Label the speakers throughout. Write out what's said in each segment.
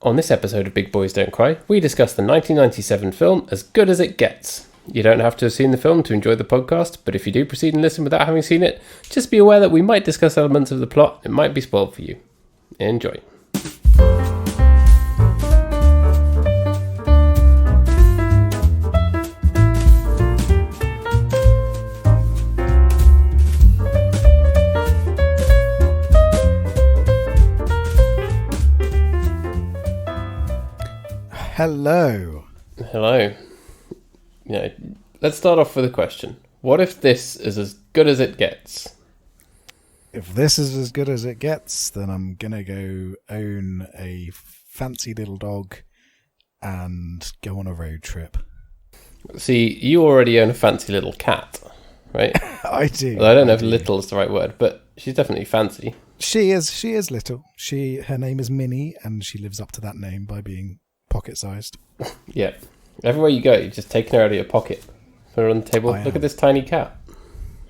Speaker 1: On this episode of Big Boys Don't Cry, we discuss the 1997 film As Good As It Gets. You don't have to have seen the film to enjoy the podcast, but if you do proceed and listen without having seen it, just be aware that we might discuss elements of the plot. It might be spoiled for you. Enjoy.
Speaker 2: Hello.
Speaker 1: Hello. Yeah, let's start off with a question. What if this is as good as it gets?
Speaker 2: If this is as good as it gets, then I'm going to go own a fancy little dog and go on a road trip.
Speaker 1: See, you already own a fancy little cat, right?
Speaker 2: I do.
Speaker 1: Well, I don't know if little is the right word, but she's definitely fancy.
Speaker 2: She is little. Her name is Minnie, and she lives up to that name by being pocket-sized.
Speaker 1: Yeah. Everywhere you go, you're just taking her out of your pocket. Put her on the table. Look at this tiny cat.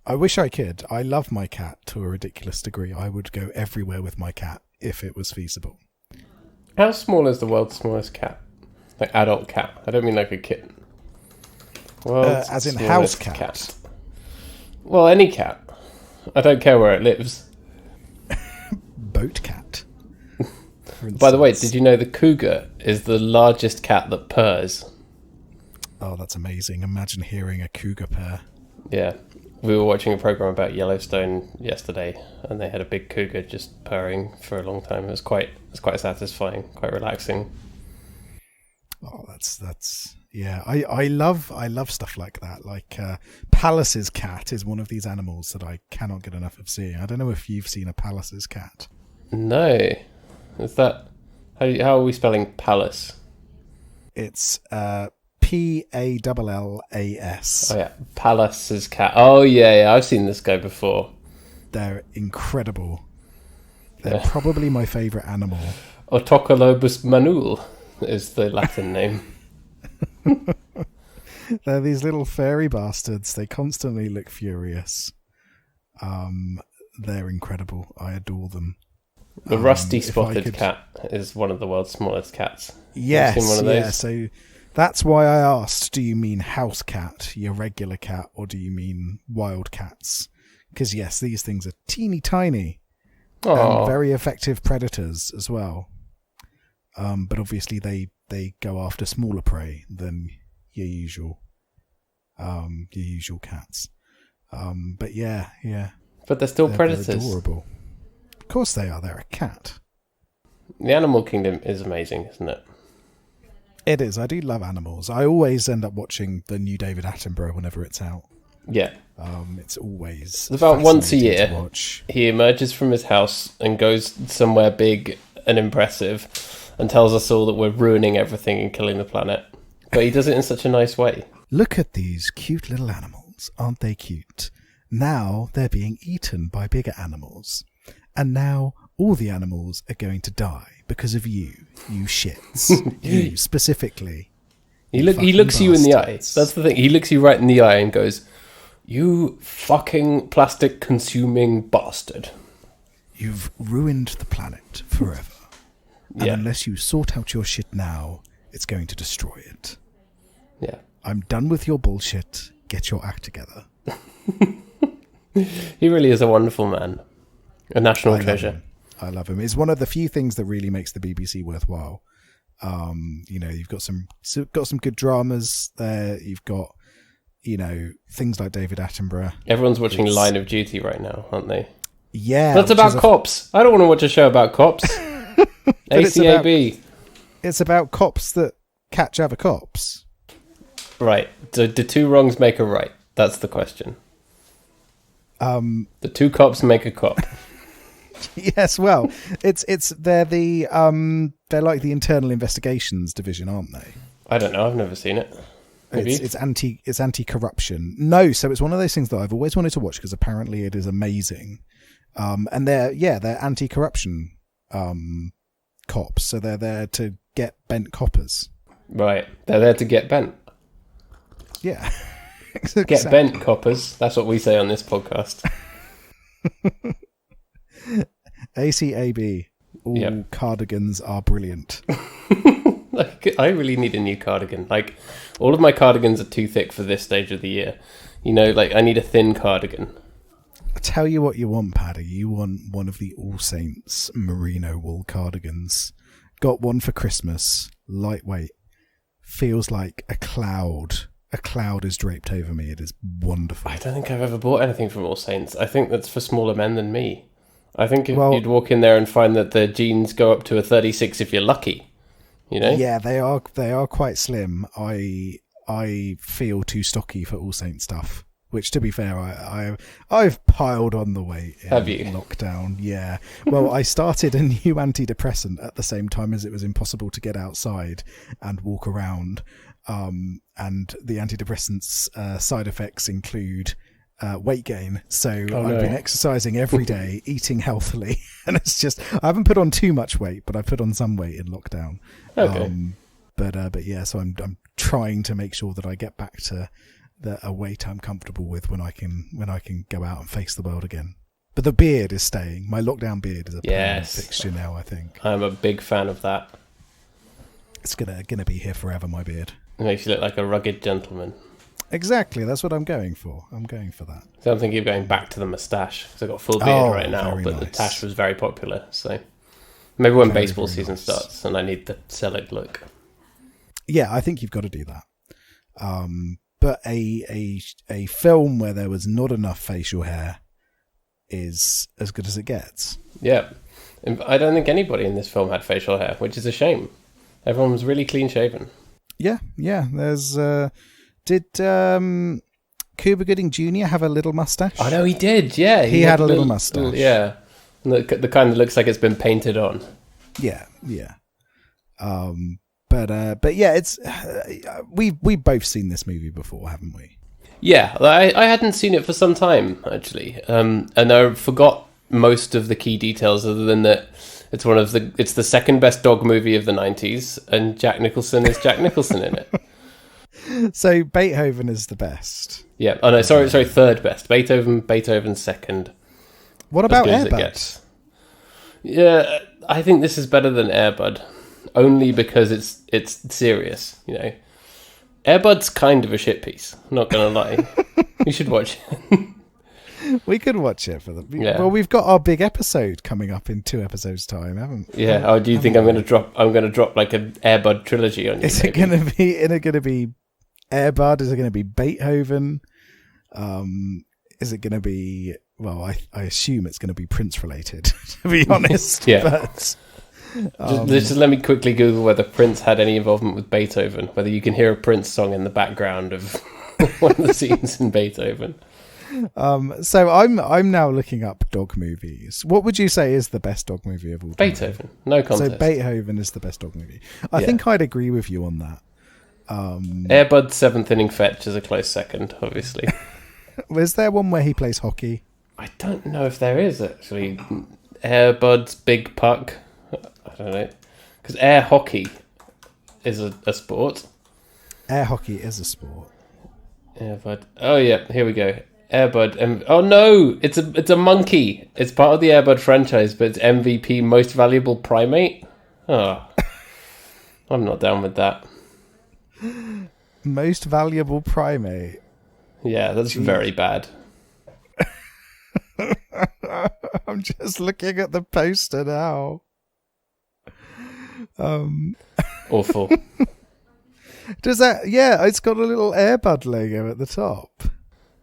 Speaker 2: I wish I could. I love my cat to a ridiculous degree. I would go everywhere with my cat if it was feasible.
Speaker 1: How small is the world's smallest cat? Like adult cat. I don't mean like a kitten.
Speaker 2: As in house cat.
Speaker 1: Well, any cat. I don't care where it lives.
Speaker 2: Boat cat.
Speaker 1: By the way, did you know the cougar is the largest cat that purrs?
Speaker 2: Oh, that's amazing. Imagine hearing a cougar purr.
Speaker 1: Yeah. We were watching a program about Yellowstone yesterday, and they had a big cougar just purring for a long time. It was quite satisfying, quite relaxing.
Speaker 2: Oh, that's yeah. I love stuff like that. Like Pallas's cat is one of these animals that I cannot get enough of seeing. I don't know if you've seen a Pallas's cat.
Speaker 1: No. Is that how are we spelling Pallas?
Speaker 2: It's Pallas.
Speaker 1: Oh yeah, Pallas's cat. Oh yeah, I've seen this guy before.
Speaker 2: They're incredible. They're probably my favourite animal.
Speaker 1: Otocolobus manul is the Latin name.
Speaker 2: They're these little furry bastards. They constantly look furious. They're incredible. I adore them.
Speaker 1: The rusty spotted cat is one of the world's smallest cats.
Speaker 2: Yes,
Speaker 1: seen one of those?
Speaker 2: Yeah. So that's why I asked, do you mean house cat, your regular cat, or do you mean wild cats? Because yes, these things are teeny tiny and very effective predators as well. But obviously they go after smaller prey than your usual cats. But yeah.
Speaker 1: But they're still predators.
Speaker 2: They're adorable. Of course they are. They're a cat.
Speaker 1: The animal kingdom is amazing, isn't it?
Speaker 2: It is. I do love animals. I always end up watching the new David Attenborough whenever it's out.
Speaker 1: Yeah.
Speaker 2: It's always
Speaker 1: about once a year. He emerges from his house and goes somewhere big and impressive and tells us all that we're ruining everything and killing the planet. But he does it in such a nice way.
Speaker 2: Look at these cute little animals. Aren't they cute? Now they're being eaten by bigger animals. And now all the animals are going to die because of you shits. You specifically.
Speaker 1: He looks you in the eye. That's the thing. He looks you right in the eye and goes, "You fucking plastic consuming bastard.
Speaker 2: You've ruined the planet forever. And unless you sort out your shit now, it's going to destroy it.
Speaker 1: Yeah.
Speaker 2: I'm done with your bullshit. Get your act together."
Speaker 1: He really is a wonderful man. A national treasure.
Speaker 2: I love him. It's one of the few things that really makes the BBC worthwhile. You've got some good dramas there. You've got, things like David Attenborough.
Speaker 1: Everyone's watching Line of Duty right now, aren't they?
Speaker 2: Yeah.
Speaker 1: That's about cops. I don't want to watch a show about cops. ACAB.
Speaker 2: It's about cops that catch other cops.
Speaker 1: Right. Do two wrongs make a right? That's the question. The two cops make a cop.
Speaker 2: Yes, well, they're like the internal investigations division, aren't they?
Speaker 1: I don't know. I've never seen it.
Speaker 2: It's anti-corruption. No, so it's one of those things that I've always wanted to watch because apparently it is amazing. And they're anti-corruption cops, so they're there to get bent coppers.
Speaker 1: Right, they're there to get bent.
Speaker 2: Yeah.
Speaker 1: Get bent, coppers. That's what we say on this podcast.
Speaker 2: ACAB. all cardigans are brilliant.
Speaker 1: Like, I really need a new cardigan. Like, all of my cardigans are too thick for this stage of the year. You know, like, I need a thin cardigan.
Speaker 2: I tell you what you want, Paddy. You want one of the All Saints merino wool cardigans. Got one for Christmas. Lightweight. Feels like a cloud. A cloud is draped over me. It is wonderful.
Speaker 1: I don't think I've ever bought anything from All Saints. I think that's for smaller men than me. I think you'd walk in there and find that the jeans go up to a 36 if you're lucky. You know?
Speaker 2: Yeah, they are quite slim. I feel too stocky for All Saints stuff. Which, to be fair, I've piled on the weight in lockdown. Yeah. Well, I started a new antidepressant at the same time as it was impossible to get outside and walk around. And the antidepressant's side effects include weight gain. So I've been exercising every day, eating healthily, and it's just I haven't put on too much weight, but I put on some weight in lockdown.
Speaker 1: Okay.
Speaker 2: But yeah, so I'm trying to make sure that I get back to a weight I'm comfortable with when I can go out and face the world again. But the beard is staying. My lockdown beard is a permanent fixture now, I think.
Speaker 1: I'm a big fan of that.
Speaker 2: It's gonna be here forever, my beard.
Speaker 1: It makes you look like a rugged gentleman.
Speaker 2: Exactly, that's what I'm going for. I'm going for that.
Speaker 1: So I'm thinking of going back to the moustache, because I've got a full beard right now, but nice. The tash was very popular, so maybe when baseball season starts and I need the solid look.
Speaker 2: Yeah, I think you've got to do that. But a film where there was not enough facial hair is as good as it gets.
Speaker 1: Yeah. I don't think anybody in this film had facial hair, which is a shame. Everyone was really clean shaven.
Speaker 2: Yeah. There's did Cuba Gooding Jr. have a little mustache?
Speaker 1: Oh no, he did. Yeah,
Speaker 2: he had a little mustache.
Speaker 1: Yeah, the kind that looks like it's been painted on.
Speaker 2: Yeah. But yeah, it's we've both seen this movie before, haven't we?
Speaker 1: Yeah, I hadn't seen it for some time actually, and I forgot most of the key details, other than that it's the second best dog movie of the 90s, and Jack Nicholson is Jack Nicholson in it.
Speaker 2: So Beethoven is the best.
Speaker 1: Yeah. Oh no, sorry, third best. Beethoven's second.
Speaker 2: What about Air Bud?
Speaker 1: Yeah, I think this is better than Air Bud. Only because it's serious, you know. Air Bud's kind of a shit piece. I'm not gonna lie. You should watch it.
Speaker 2: We could watch it for them.
Speaker 1: Yeah.
Speaker 2: Well, we've got our big episode coming up in 2 episodes' time, haven't we?
Speaker 1: Yeah. Oh, do you think I'm gonna drop like an Air Bud trilogy on you?
Speaker 2: Is it gonna be Air Bud? Is it gonna be Beethoven? Is it gonna be? Well, I assume it's gonna be Prince related. To be honest.
Speaker 1: Yeah.
Speaker 2: But,
Speaker 1: just let me quickly Google whether Prince had any involvement with Beethoven, whether you can hear a Prince song in the background of one of the scenes in Beethoven.
Speaker 2: So I'm now looking up dog movies. What would you say is the best dog movie of all time?
Speaker 1: Beethoven, no contest.
Speaker 2: So Beethoven is the best dog movie. I think I'd agree with you on that.
Speaker 1: Air Bud's Seventh Inning Fetch is a close second, obviously.
Speaker 2: Was there one where he plays hockey?
Speaker 1: I don't know if there is actually. Air Bud's Big Puck. I don't know, because air hockey is a sport.
Speaker 2: Air hockey is a sport.
Speaker 1: Air Bud. Oh yeah, here we go. Air Bud. Oh no, it's a monkey. It's part of the Air Bud franchise, but it's MVP Most Valuable Primate. Oh, I'm not down with that.
Speaker 2: Most Valuable Primate.
Speaker 1: Yeah, that's very bad.
Speaker 2: I'm just looking at the poster now.
Speaker 1: Awful.
Speaker 2: Does that? Yeah, it's got a little Air Bud logo at the top.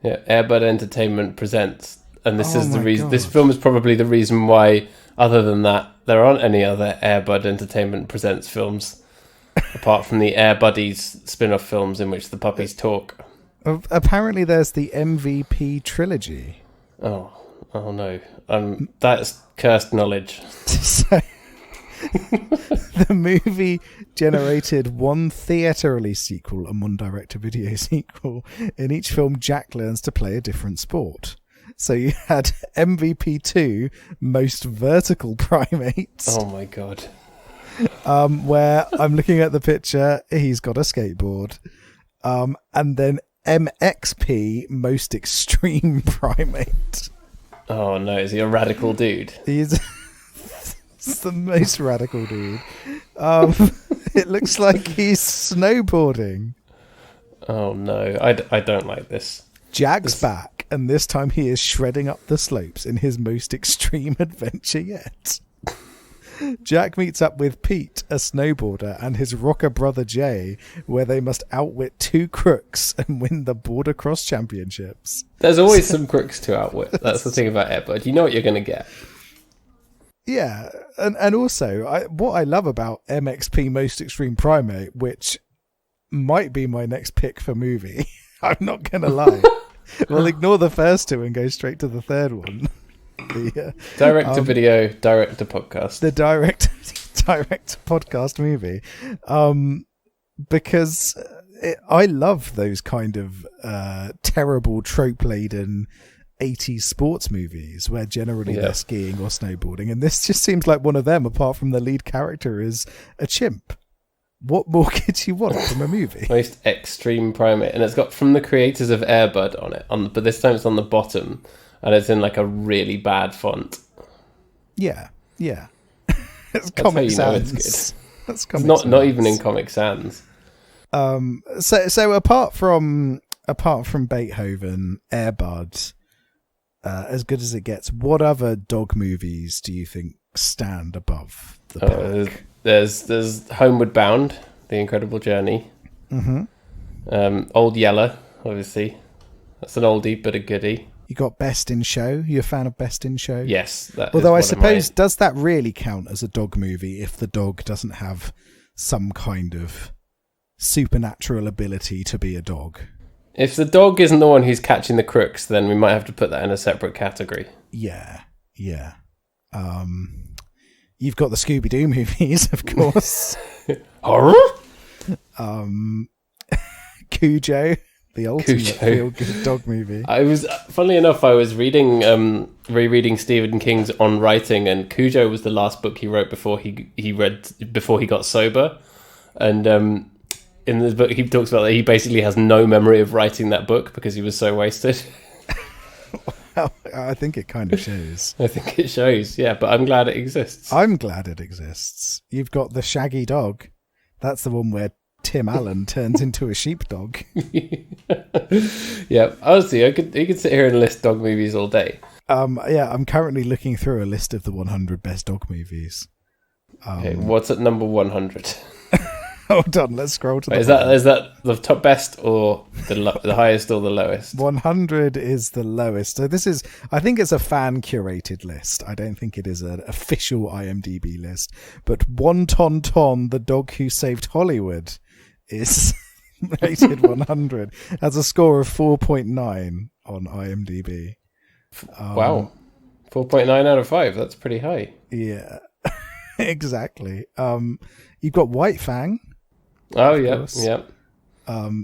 Speaker 1: Yeah, Air Bud Entertainment presents, and this is the reason. This film is probably the reason why. Other than that, there aren't any other Air Bud Entertainment presents films, apart from the Air Buddies spin-off films in which the puppies talk.
Speaker 2: Apparently, there's the MVP trilogy.
Speaker 1: Oh no! That's cursed knowledge.
Speaker 2: So, the movie generated 1 theatre release sequel and 1 direct-to-video sequel. In each film, Jack learns to play a different sport. So you had MVP 2, Most Vertical Primate.
Speaker 1: Oh my god.
Speaker 2: Where I'm looking at the picture, he's got a skateboard. And then MXP, Most Extreme Primate.
Speaker 1: Oh no, is he a radical dude?
Speaker 2: It's the most radical dude. It looks like he's snowboarding.
Speaker 1: Oh no, I don't like this.
Speaker 2: Jack's back, and this time he is shredding up the slopes in his most extreme adventure yet. Jack meets up with Pete, a snowboarder, and his rocker brother Jay, where they must outwit two crooks and win the Border Cross Championships.
Speaker 1: There's always some crooks to outwit. That's the thing about Air Bud. You know what you're going to get.
Speaker 2: Yeah, and also, what I love about MXP Most Extreme Primate, which might be my next pick for movie, I'm not going to lie. We'll ignore the first two and go straight to the third one.
Speaker 1: Direct to video, direct to podcast.
Speaker 2: The direct podcast movie, because I love those kind of terrible trope laden 80s sports movies where generally they're skiing or snowboarding, and this just seems like one of them. Apart from the lead character is a chimp. What more could you want from a movie?
Speaker 1: Most Extreme Primate, and it's got from the creators of Air Bud on it. But this time it's on the bottom. And it's in like a really bad font.
Speaker 2: Yeah. It's Comic Sans.
Speaker 1: It's good. That's Comic Sans. Not even in Comic Sans.
Speaker 2: So apart from Beethoven, Air Bud, as good as it gets, what other dog movies do you think stand above the pack?
Speaker 1: There's Homeward Bound, The Incredible Journey.
Speaker 2: Mm-hmm.
Speaker 1: Old Yeller, obviously. That's an oldie but a goodie.
Speaker 2: You got Best in Show. You a fan of Best in Show?
Speaker 1: Yes.
Speaker 2: Although I suppose, does that really count as a dog movie if the dog doesn't have some kind of supernatural ability to be a dog?
Speaker 1: If the dog isn't the one who's catching the crooks, then we might have to put that in a separate category.
Speaker 2: Yeah. You've got the Scooby-Doo movies, of course.
Speaker 1: Horror?
Speaker 2: Cujo. The ultimate feel-good dog movie.
Speaker 1: Funnily enough, I was rereading Stephen King's On Writing, and Cujo was the last book he wrote before he got sober. And in this book, he talks about that he basically has no memory of writing that book because he was so wasted.
Speaker 2: Well, I think it kind of shows.
Speaker 1: I think it shows, yeah, but I'm glad it exists.
Speaker 2: I'm glad it exists. You've got the Shaggy Dog. That's the one where Tim Allen turns into a sheepdog.
Speaker 1: Yeah, honestly, you could sit here and list dog movies all day.
Speaker 2: I'm currently looking through a list of the 100 best dog movies.
Speaker 1: Okay, what's at number 100?
Speaker 2: Hold on, let's scroll to the
Speaker 1: Is that the top best or the highest or the lowest?
Speaker 2: 100 is the lowest. So this is, I think it's a fan curated list. I don't think it is an official IMDb list. But Wonton Ton, the dog who saved Hollywood, is rated 100. Has a score of 4.9 on IMDb.
Speaker 1: Wow, 4.9 out of 5. That's pretty high.
Speaker 2: Yeah, exactly. You've got White Fang.
Speaker 1: Oh, yeah, yeah.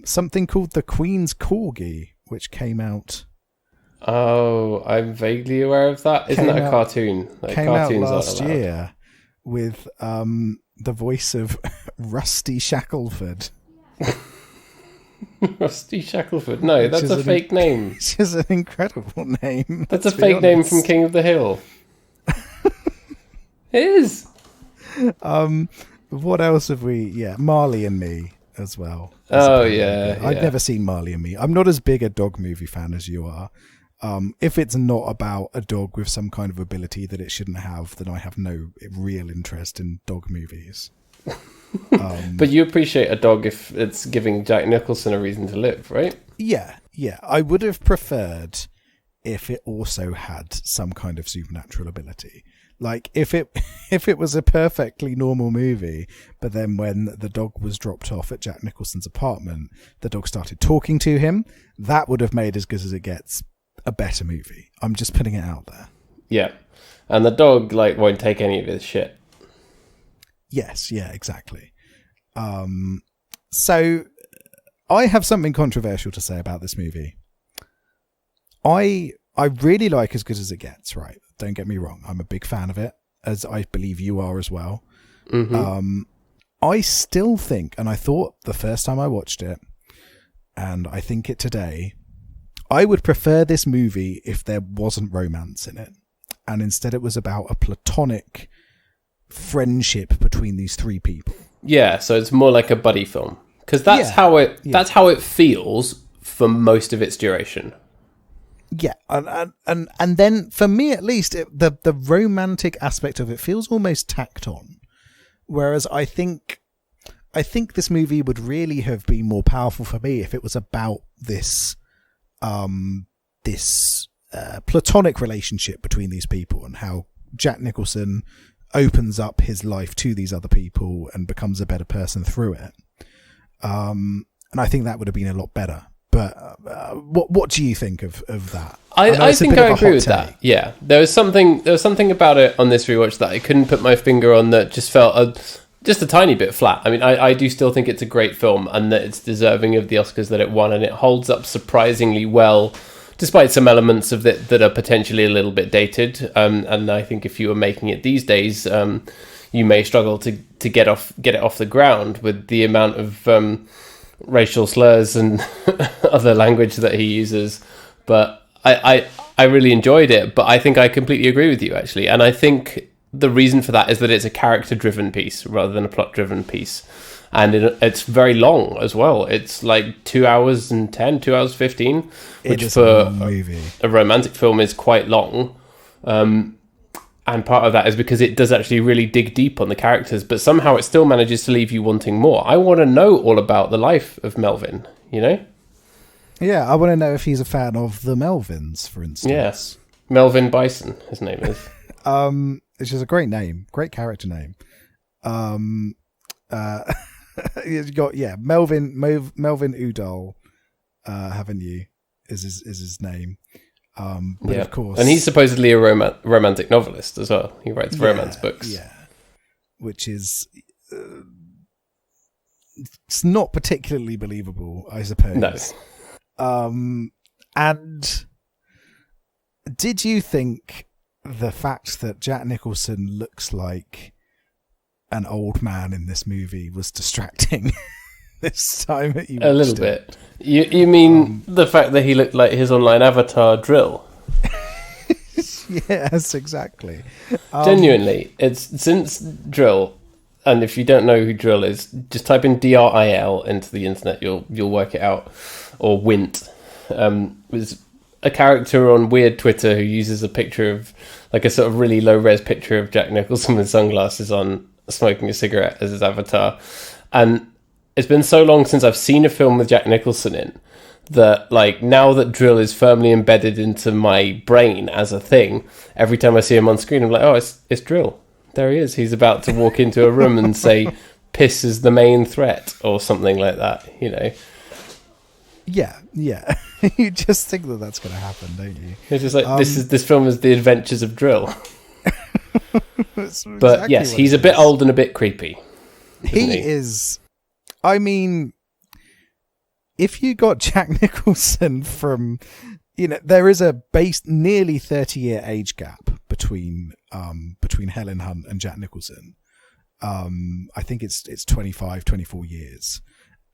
Speaker 2: Something called The Queen's Corgi, which came out.
Speaker 1: Oh, I'm vaguely aware of that. Isn't that a cartoon?
Speaker 2: Came out last year with the voice of Rusty Shackleford.
Speaker 1: Rusty Shackleford? No, that's a fake name.
Speaker 2: Which is an incredible name.
Speaker 1: That's a fake name from King of the Hill. It is.
Speaker 2: What else have we? Yeah, Marley and Me as well.
Speaker 1: Oh, yeah.
Speaker 2: I've never seen Marley and Me. I'm not as big a dog movie fan as you are. If it's not about a dog with some kind of ability that it shouldn't have, then I have no real interest in dog movies.
Speaker 1: But you appreciate a dog if it's giving Jack Nicholson a reason to live, right?
Speaker 2: Yeah. I would have preferred if it also had some kind of supernatural ability. Like, if it was a perfectly normal movie, but then when the dog was dropped off at Jack Nicholson's apartment, the dog started talking to him, that would have made As Good As It Gets a better movie. I'm just putting it out there.
Speaker 1: Yeah. And the dog, won't take any of his shit.
Speaker 2: Yes, yeah, exactly. So, I have something controversial to say about this movie. I really like As Good As It Gets, right? Don't get me wrong. I'm a big fan of it, as I believe you are as well. Mm-hmm. I still think, and I thought the first time I watched it, and I think it today, I would prefer this movie if there wasn't romance in it. And instead it was about a platonic friendship between these three people.
Speaker 1: Yeah, so it's more like a buddy film, because that's how it feels for most of its duration.
Speaker 2: Yeah, and then for me at least, the romantic aspect of it feels almost tacked on, whereas I think this movie would really have been more powerful for me if it was about this platonic relationship between these people and how Jack Nicholson opens up his life to these other people and becomes a better person through it. And I think that would have been a lot better. But what do you think of that?
Speaker 1: I think I agree with that. Yeah, there was something about it on this rewatch that I couldn't put my finger on, that just felt just a tiny bit flat. I mean, I do still think it's a great film and that it's deserving of the Oscars that it won, and it holds up surprisingly well, despite some elements of it that are potentially a little bit dated. And I think if you were making it these days, you may struggle to get it off the ground with the amount of racial slurs and other language that he uses. But I really enjoyed it. But I think I completely agree with you, actually. And I think the reason for that is that it's a character-driven piece rather than a plot-driven piece. And it's very long as well. It's like 2 hours and 10, 2 hours 15, which for a romantic film is quite long. And part of that is because it does actually really dig deep on the characters, but somehow it still manages to leave you wanting more. I want to know all about the life of Melvin, you know?
Speaker 2: Yeah, I want to know if he's a fan of the Melvins, for instance.
Speaker 1: Yes. Melvin Bison, his name is.
Speaker 2: Which is a great name, great character name. You've got Melvin Udall, haven't you? Is his name? But of course,
Speaker 1: and he's supposedly a romantic novelist as well. He writes romance books.
Speaker 2: Yeah, which is it's not particularly believable, I suppose. No. And did you think the fact that Jack Nicholson looks like an old man in this movie was distracting this time that you watched
Speaker 1: a little bit? You mean the fact that he looked like his online avatar Drill?
Speaker 2: Yes, exactly.
Speaker 1: Genuinely, it's since Drill, and if you don't know who Drill is, just type in DRIL into the internet. You'll work it out. Or Wint was a character on Weird Twitter who uses a picture of, like, a sort of really low res picture of Jack Nicholson with sunglasses on, smoking a cigarette as his avatar. And it's been so long since I've seen a film with Jack Nicholson in that, like, now that Drill is firmly embedded into my brain as a thing, every time I see him on screen, I'm like, oh, it's Drill. There he is. He's about to walk into a room and say, piss is the main threat, or something like that, you know?
Speaker 2: Yeah. You just think that that's going to happen, don't you?
Speaker 1: It's just like, this film is the adventures of Drill. But yes, he's a bit old and a bit creepy.
Speaker 2: He is. I mean, if you got Jack Nicholson from, there is a nearly 30-year age gap between Helen Hunt and Jack Nicholson. I think it's 25, 24 years.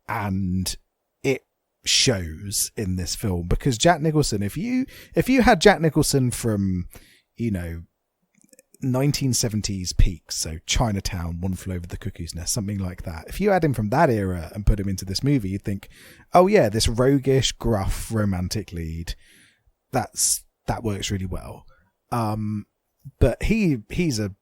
Speaker 2: And it shows in this film, because Jack Nicholson, if you had Jack Nicholson from, 1970s peaks, so Chinatown, One Flew Over the Cuckoo's Nest, something like that. If you had him from that era and put him into this movie, you'd think, oh yeah, this roguish, gruff, romantic lead, that works really well. But he's a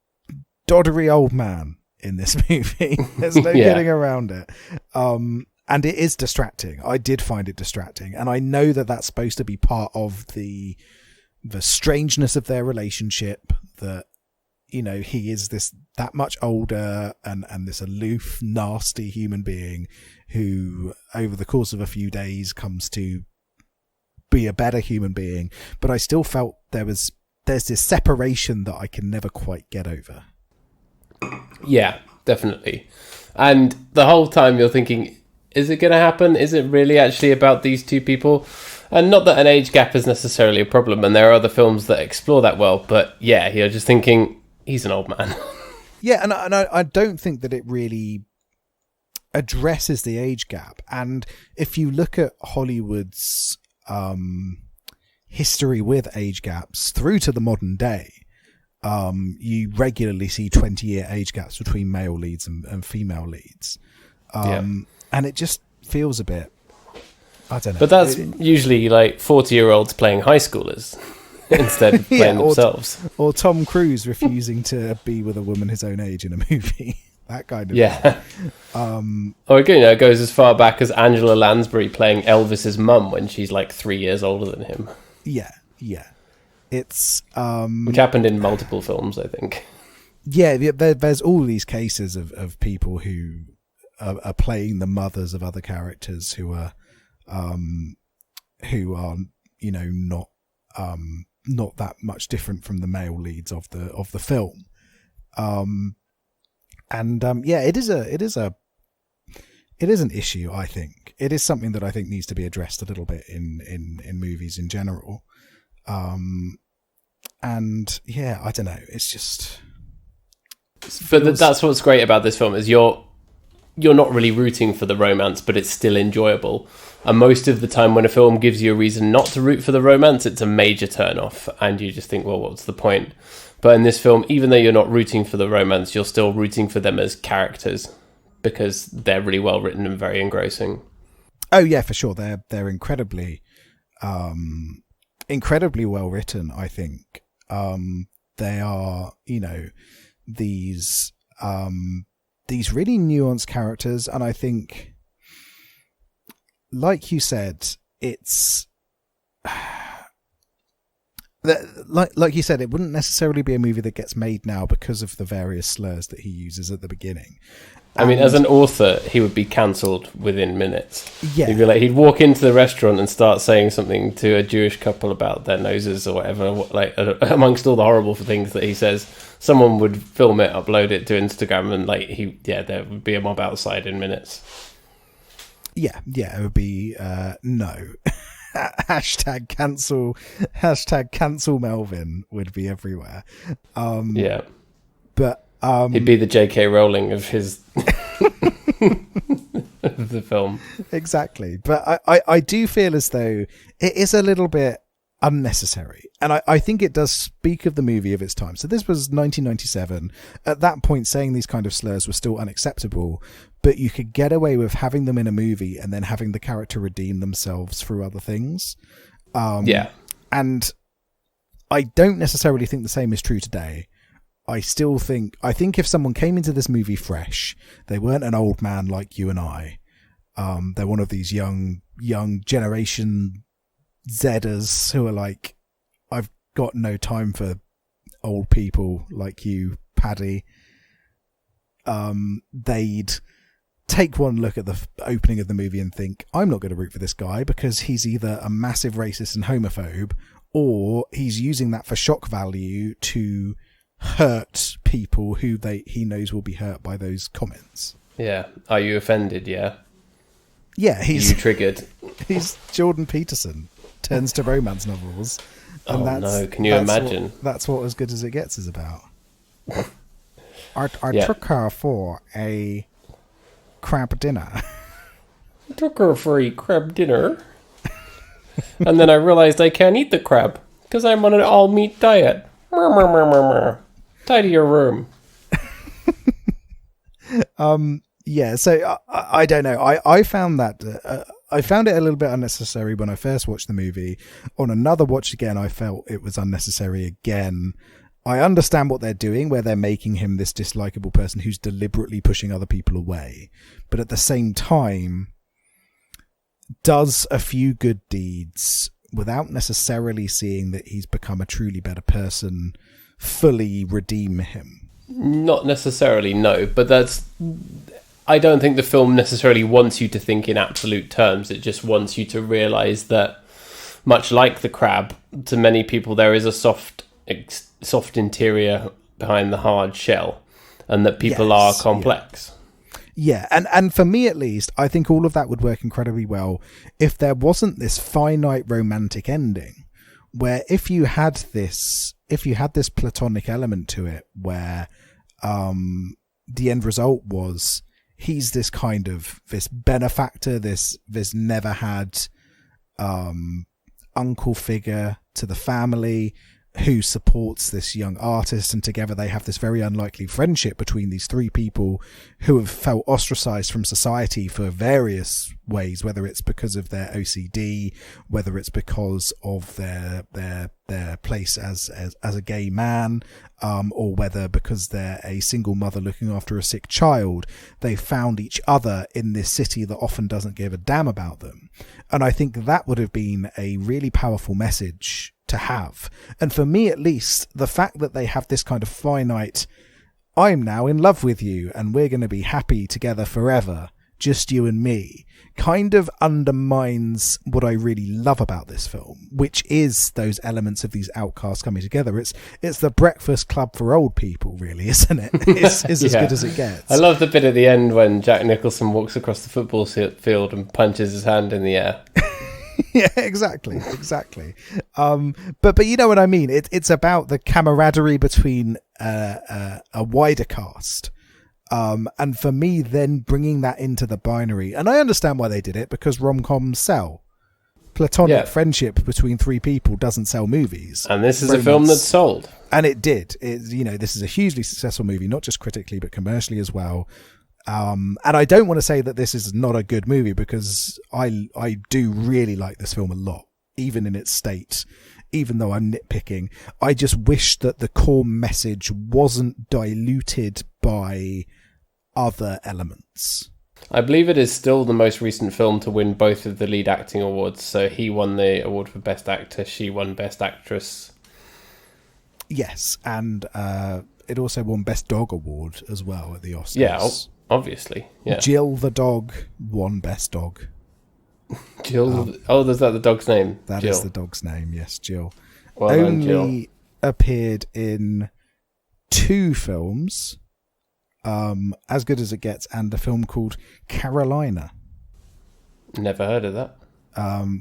Speaker 2: doddery old man in this movie. There's no getting around it. And it is distracting. I did find it distracting, and I know that that's supposed to be part of the strangeness of their relationship, that he is that much older and this aloof, nasty human being who over the course of a few days comes to be a better human being. But I still felt there's this separation that I can never quite get over.
Speaker 1: Yeah, definitely. And the whole time you're thinking, is it going to happen? Is it really actually about these two people? And not that an age gap is necessarily a problem, and there are other films that explore that well, but yeah, you're just thinking, he's an old man.
Speaker 2: Yeah, and I don't think that it really addresses the age gap. And if you look at Hollywood's history with age gaps through to the modern day, you regularly see 20-year age gaps between male leads and female leads. And it just feels a bit, I don't know.
Speaker 1: But that's usually like 40-year-olds playing high schoolers instead of playing themselves.
Speaker 2: Or Tom Cruise refusing to be with a woman his own age in a movie. That kind of
Speaker 1: thing. Or again, it goes as far back as Angela Lansbury playing Elvis's mum when she's like 3 years older than him.
Speaker 2: Yeah. It's
Speaker 1: which happened in multiple films, I think.
Speaker 2: Yeah, there's all these cases of people who are playing the mothers of other characters who are not that much different from the male leads of the film. It is an issue. I think it is something that I think needs to be addressed a little bit in movies in general. I don't know. It's just.
Speaker 1: But that's what's great about this film is you're not really rooting for the romance, but it's still enjoyable. And most of the time when a film gives you a reason not to root for the romance, it's a major turn-off. And you just think, well, what's the point? But in this film, even though you're not rooting for the romance, you're still rooting for them as characters because they're really well written and very engrossing.
Speaker 2: Oh, yeah, for sure. They're incredibly well written, I think. They are, these really nuanced characters, and I think, like you said, it's like you said, it wouldn't necessarily be a movie that gets made now because of the various slurs that he uses at the beginning.
Speaker 1: I mean, as an author, he would be cancelled within minutes.
Speaker 2: Yeah.
Speaker 1: He'd walk into the restaurant and start saying something to a Jewish couple about their noses or whatever, amongst all the horrible things that he says. Someone would film it, upload it to Instagram, and there would be a mob outside in minutes. Yeah,
Speaker 2: it would be no. Hashtag cancel Melvin would be everywhere. But
Speaker 1: he'd be the J.K. Rowling of his of the film.
Speaker 2: Exactly. But I do feel as though it is a little bit unnecessary. And I think it does speak of the movie of its time. So this was 1997. At that point, saying these kind of slurs were still unacceptable, but you could get away with having them in a movie and then having the character redeem themselves through other things. And I don't necessarily think the same is true today. I think if someone came into this movie fresh, they weren't an old man like you and I. They're one of these young generation Zers who are like, I've got no time for old people like you, Paddy. They'd take one look at the opening of the movie and think, I'm not going to root for this guy because he's either a massive racist and homophobe, or he's using that for shock value to hurt people who he knows will be hurt by those comments.
Speaker 1: Yeah. Are you offended? Yeah.
Speaker 2: Yeah,
Speaker 1: Are you triggered?
Speaker 2: He's Jordan Peterson, turns to romance novels.
Speaker 1: And no, can you imagine?
Speaker 2: That's what As Good As It Gets is about. I took her for a crab dinner.
Speaker 1: I took her for a crab dinner. And then I realized I can't eat the crab because I'm on an all-meat diet. Tidy your room.
Speaker 2: So I don't know. I found that I found it a little bit unnecessary when I first watched the movie. On another watch again, I felt it was unnecessary again. I understand what they're doing, where they're making him this dislikable person who's deliberately pushing other people away, but at the same time does a few good deeds without necessarily seeing that he's become a truly better person, fully redeem him.
Speaker 1: Not necessarily, no, but I don't think the film necessarily wants you to think in absolute terms. It just wants you to realise that, much like the crab, to many people there is a soft interior behind the hard shell, and that people are complex.
Speaker 2: Yeah, and for me at least, I think all of that would work incredibly well if there wasn't this finite romantic ending, where if you had this platonic element to it, where the end result was he's this kind of this benefactor, this never had uncle figure to the family who supports this young artist, and together they have this very unlikely friendship between these three people who have felt ostracized from society for various ways, whether it's because of their OCD, whether it's because of their place as a gay man, or whether because they're a single mother looking after a sick child. They found each other in this city that often doesn't give a damn about them. And I think that would have been a really powerful message to have. And for me, at least, the fact that they have this kind of finite, I'm now in love with you and we're going to be happy together forever, just you and me, kind of undermines what I really love about this film, which is those elements of these outcasts coming together. It's the Breakfast Club for old people, really, isn't it? It's as good as it gets.
Speaker 1: I love the bit at the end when Jack Nicholson walks across the football field and punches his hand in the air.
Speaker 2: Yeah, exactly. But you know what I mean? It's about the camaraderie between a wider cast. And for me, then bringing that into the binary, and I understand why they did it, because rom-coms sell. Platonic friendship between three people doesn't sell movies.
Speaker 1: And this is a film that's sold. And
Speaker 2: it did. This is a hugely successful movie, not just critically, but commercially as well. And I don't want to say that this is not a good movie, because I do really like this film a lot, even in its state, even though I'm nitpicking. I just wish that the core message wasn't diluted by other elements.
Speaker 1: I believe it is still the most recent film to win both of the lead acting awards. So he won the award for Best Actor, she won Best Actress.
Speaker 2: Yes, and it also won Best Dog Award as well at the Oscars.
Speaker 1: Yeah, obviously. Yeah.
Speaker 2: Jill the dog won Best Dog.
Speaker 1: Jill. Is that the dog's name?
Speaker 2: That
Speaker 1: Jill.
Speaker 2: Is the dog's name. Yes, Jill.
Speaker 1: Well
Speaker 2: only
Speaker 1: done, Jill.
Speaker 2: Appeared in 2 films, As Good as It Gets, and a film called Carolina.
Speaker 1: Never heard of that.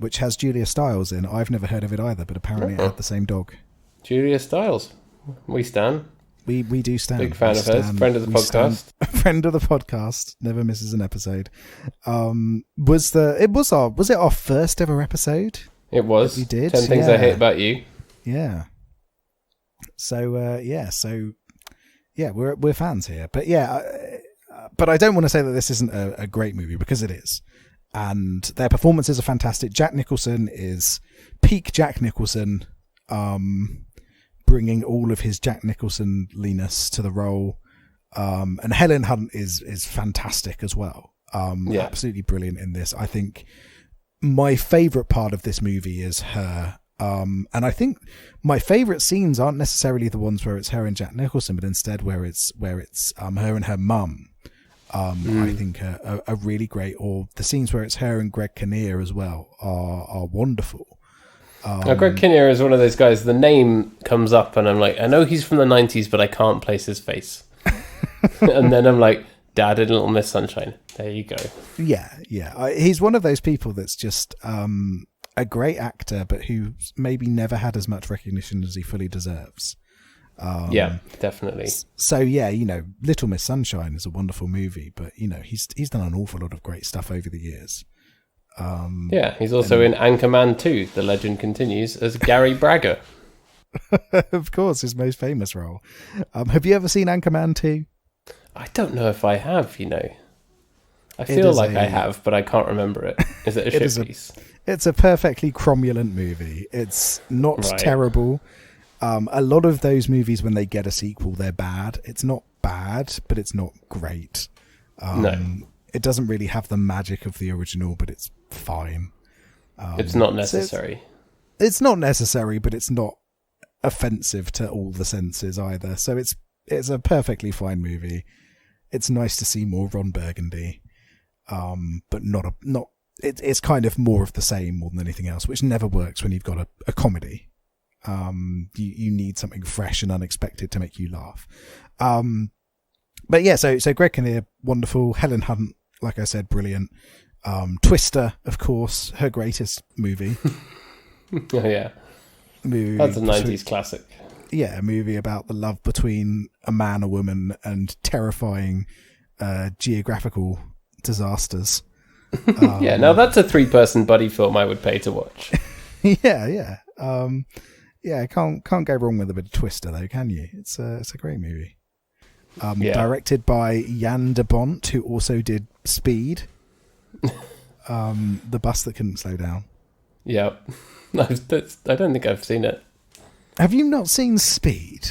Speaker 2: Which has Julia Stiles in. I've never heard of it either, but apparently it had the same dog.
Speaker 1: Julia Stiles. We stand.
Speaker 2: We do stand.
Speaker 1: Big fan of hers. Friend of the podcast.
Speaker 2: Friend of the podcast. Never misses an episode. Was it our first ever episode?
Speaker 1: It was.
Speaker 2: We did.
Speaker 1: 10 Things I Hate About You.
Speaker 2: Yeah. So we're fans here. But but I don't want to say that this isn't a great movie, because it is. And their performances are fantastic. Jack Nicholson is peak Jack Nicholson, bringing all of his Jack Nicholson-liness to the role. And Helen Hunt is fantastic as well. Absolutely brilliant in this. I think my favourite part of this movie is her. And I think my favourite scenes aren't necessarily the ones where it's her and Jack Nicholson, but instead where it's her and her mum. I think are really great. Or the scenes where it's her and Greg Kinnear as well are wonderful.
Speaker 1: Greg Kinnear is one of those guys, the name comes up and I'm like, I know he's from the 90s, but I can't place his face. And then I'm like, Dad in Little Miss Sunshine. There you go. Yeah.
Speaker 2: He's one of those people that's just a great actor, but who maybe never had as much recognition as he fully deserves.
Speaker 1: Yeah, definitely.
Speaker 2: So Little Miss Sunshine is a wonderful movie, but he's done an awful lot of great stuff over the years.
Speaker 1: He's also in Anchorman 2, The Legend Continues, as Gary Bragger.
Speaker 2: Of course, his most famous role. Have you ever seen Anchorman 2?
Speaker 1: I don't know if I have, I feel like I have, but I can't remember it. Is it a shit piece?
Speaker 2: It's a perfectly cromulent movie. It's not terrible. A lot of those movies, when they get a sequel, they're bad. It's not bad, but it's not great.
Speaker 1: No.
Speaker 2: It doesn't really have the magic of the original, but it's fine.
Speaker 1: It's not necessary.
Speaker 2: So it's not necessary, but it's not offensive to all the senses either. So it's a perfectly fine movie. It's nice to see more Ron Burgundy, but it's kind of more of the same more than anything else, which never works when you've got a comedy. You need something fresh and unexpected to make you laugh. But yeah, so Greg Kinnear, wonderful. Helen Hunt, like I said, brilliant. Twister, of course, her greatest movie.
Speaker 1: Oh yeah, that's a 90s classic.
Speaker 2: Yeah, a movie about the love between a man, a woman, and terrifying geographical disasters.
Speaker 1: Yeah, now that's a 3-person buddy film I would pay to watch.
Speaker 2: Yeah. Yeah, can't go wrong with a bit of Twister, though, can you? It's a great movie. Directed by Jan de Bont, who also did Speed, the bus that couldn't slow down.
Speaker 1: Yeah, I don't think I've seen it.
Speaker 2: Have you not seen Speed?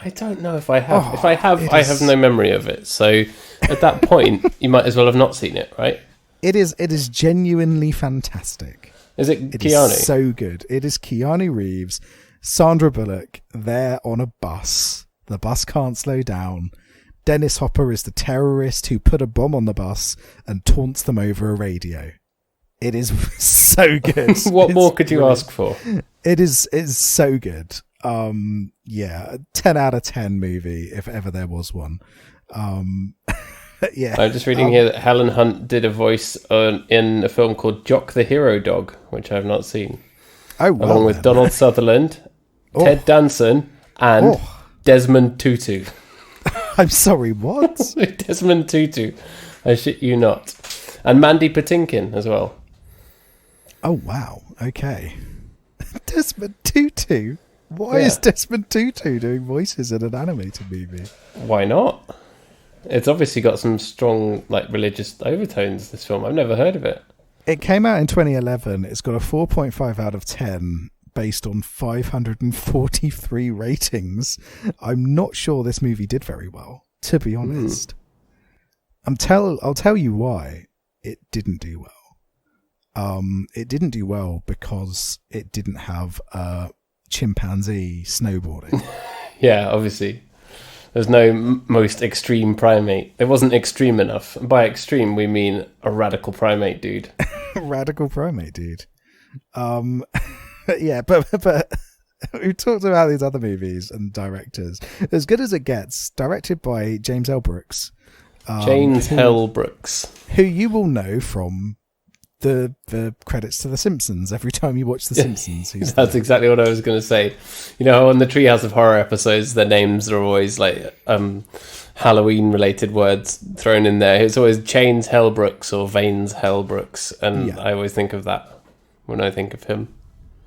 Speaker 1: I don't know if I have. If I have, I have no memory of it. So at that point, you might as well have not seen it, right?
Speaker 2: It is genuinely fantastic.
Speaker 1: Is it Keanu?
Speaker 2: It is so good. It is Keanu Reeves, Sandra Bullock. They're on a bus. The bus can't slow down. Dennis Hopper is the terrorist who put a bomb on the bus and taunts them over a radio. It is so good.
Speaker 1: What more could you ask for?
Speaker 2: It's so good. 10 out of 10 movie, if ever there was one. Yeah.
Speaker 1: I'm just reading here that Helen Hunt did a voice in a film called Jock the Hero Dog, which I've not seen.
Speaker 2: Oh, wow.
Speaker 1: Along with Donald Sutherland, Ted Danson, and Desmond Tutu.
Speaker 2: I'm sorry, what?
Speaker 1: Desmond Tutu. I shit you not. And Mandy Patinkin as well.
Speaker 2: Oh, wow. Okay. Desmond Tutu? Why is Desmond Tutu doing voices in an animated movie?
Speaker 1: Why not? It's obviously got some strong, religious overtones, this film. I've never heard of it.
Speaker 2: It came out in 2011. It's got a 4.5 out of 10 based on 543 ratings. I'm not sure this movie did very well, to be honest. I'll tell you why it didn't do well. It didn't do well because it didn't have chimpanzee snowboarding.
Speaker 1: Yeah, obviously. There's no most extreme primate. It wasn't extreme enough. By extreme, we mean a radical primate dude.
Speaker 2: Radical primate dude. Yeah, but we've talked about these other movies and directors. As Good as It Gets, directed by James L. Brooks.
Speaker 1: James L. Brooks.
Speaker 2: Who you will know from the credits to The Simpsons. Every time you watch The Simpsons,
Speaker 1: that's exactly what I was going to say. You know, on the Treehouse of Horror episodes, their names are always Halloween-related words thrown in there. It's always Chains Hell Brooks or Veins Hell Brooks, and I always think of that when I think of him.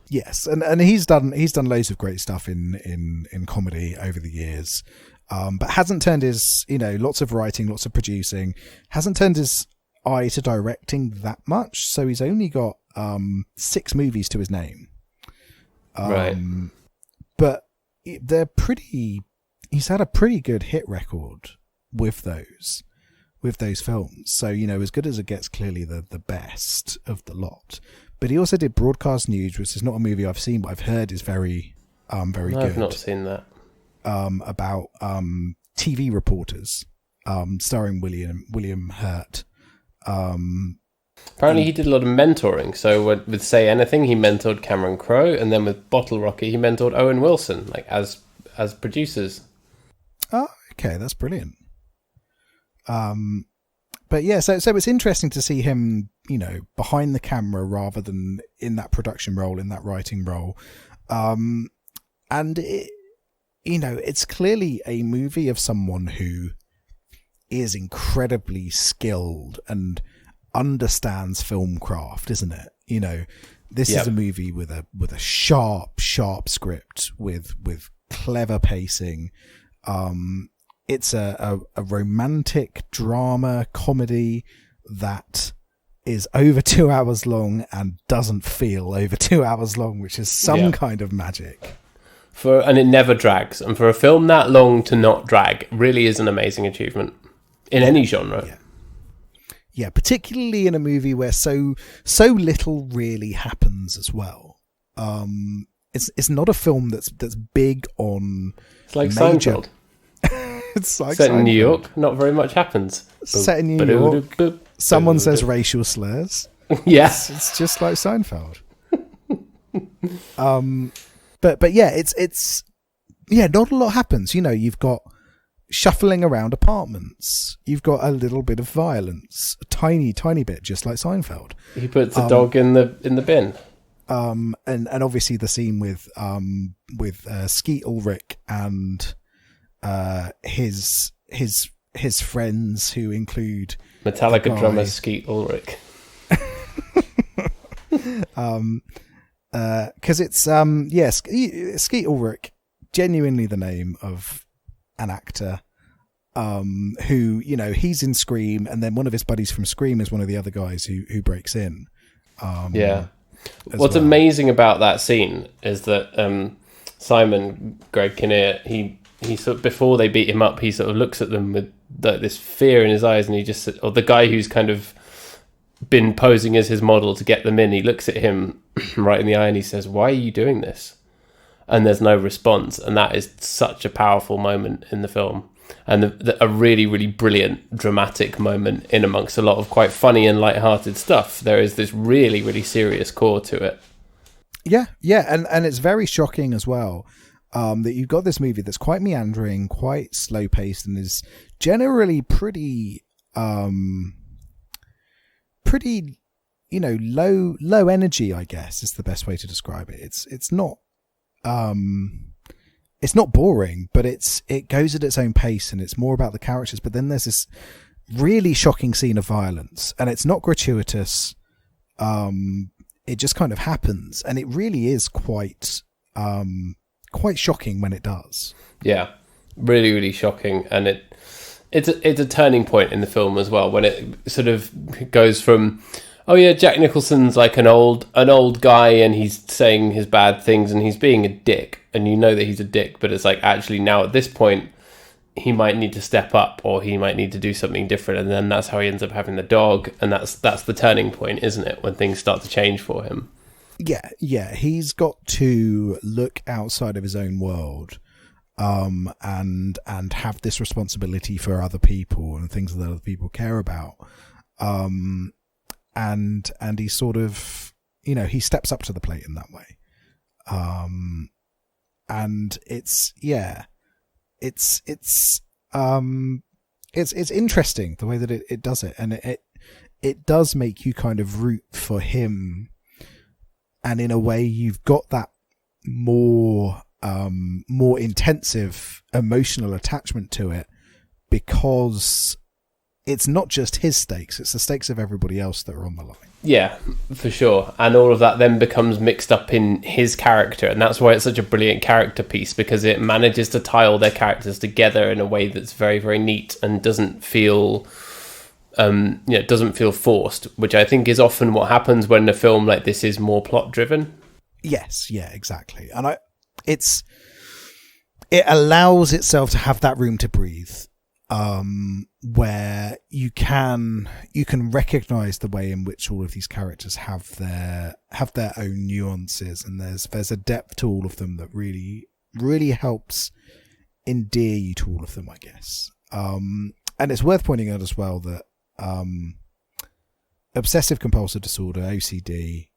Speaker 2: Yes, and he's done loads of great stuff in comedy over the years, but hasn't turned his lots of writing, lots of producing, hasn't turned his eye to directing that much, so he's only got 6 movies to his name.
Speaker 1: Right.
Speaker 2: But they're pretty. He's had a pretty good hit record with those films. So As Good as It Gets, clearly the best of the lot. But he also did Broadcast News, which is not a movie I've seen, but I've heard is very good.
Speaker 1: I've not seen that.
Speaker 2: About TV reporters, starring William Hurt.
Speaker 1: Apparently he did a lot of mentoring. So with Say Anything, he mentored Cameron Crowe, and then with Bottle Rocket, he mentored Owen Wilson, as producers.
Speaker 2: Oh, okay, that's brilliant. But yeah, so it's interesting to see him, behind the camera rather than in that production role, in that writing role. And it, it's clearly a movie of someone who is incredibly skilled and understands film craft, isn't it? This is a movie with a sharp script with clever pacing. It's a romantic drama comedy that is over 2 hours long and doesn't feel over 2 hours long, which is some kind of magic.
Speaker 1: And it never drags. And for a film that long to not drag really is an amazing achievement in any genre.
Speaker 2: Yeah, particularly in a movie where so little really happens as well. It's not a film that's big on.
Speaker 1: It's like
Speaker 2: major...
Speaker 1: Seinfeld.
Speaker 2: It's like
Speaker 1: set
Speaker 2: Seinfeld.
Speaker 1: in New York, not very much happens.
Speaker 2: Set in New York, someone says racial slurs.
Speaker 1: Yes,
Speaker 2: it's just like Seinfeld. But yeah, it's not a lot happens. You've got shuffling around apartments. You've got a little bit of violence, a tiny bit, just like Seinfeld.
Speaker 1: He puts the dog in the bin.
Speaker 2: And obviously the scene with Skeet Ulrich and his friends, who include
Speaker 1: Metallica drummer Skeet Ulrich.
Speaker 2: because it's Skeet Ulrich, genuinely the name of an actor. Who, you know, he's in Scream, and then one of his buddies from Scream is one of the other guys who breaks in.
Speaker 1: What's amazing about that scene is that Simon Greg Kinnear, he sort of, before they beat him up, he sort of looks at them with this fear in his eyes, and he just, or the guy who's kind of been posing as his model to get them in, he looks at him right in the eye and he says, "Why are you doing this?" And there's no response, and that is such a powerful moment in the film. And a really, really brilliant dramatic moment in amongst a lot of quite funny and light-hearted stuff. There is this really, really serious core to it.
Speaker 2: Yeah, and it's very shocking as well that you've got this movie that's quite meandering, quite slow-paced, and is generally pretty, you know, low energy, I guess, is the best way to describe it. It's not boring, but it goes at its own pace, and it's more about the characters. But then there's this really shocking scene of violence, and it's not gratuitous. It just kind of happens, and it really is quite shocking when it does. Yeah,
Speaker 1: really, really shocking, and it's a turning point in the film as well, when it sort of goes from, oh yeah, Jack Nicholson's like an old guy, and he's saying his bad things, and he's being a dick, and you know that he's a dick, but it's like, actually now at this point he might need to step up, or he might need to do something different, and then that's how he ends up having the dog, and that's the turning point, isn't it, when things start to change for him?
Speaker 2: Yeah, he's got to look outside of his own world, and have this responsibility for other people and things that other people care about. And he sort of, you know, he steps up to the plate in that way. And it's interesting the way that it does it. And it does make you kind of root for him. And in a way, you've got that more intensive emotional attachment to it, because it's not just his stakes, it's the stakes of everybody else that are on the line.
Speaker 1: Yeah, for sure. And all of that then becomes mixed up in his character, and that's why it's such a brilliant character piece, because it manages to tie all their characters together in a way that's very, very neat and doesn't feel forced, which I think is often what happens when a film like this is more plot driven.
Speaker 2: Yes, yeah, exactly. And it allows itself to have that room to breathe, where you can recognize the way in which all of these characters have their own nuances, and there's a depth to all of them that really, really helps endear you to all of them, I guess. And it's worth pointing out as well that obsessive compulsive disorder, OCD,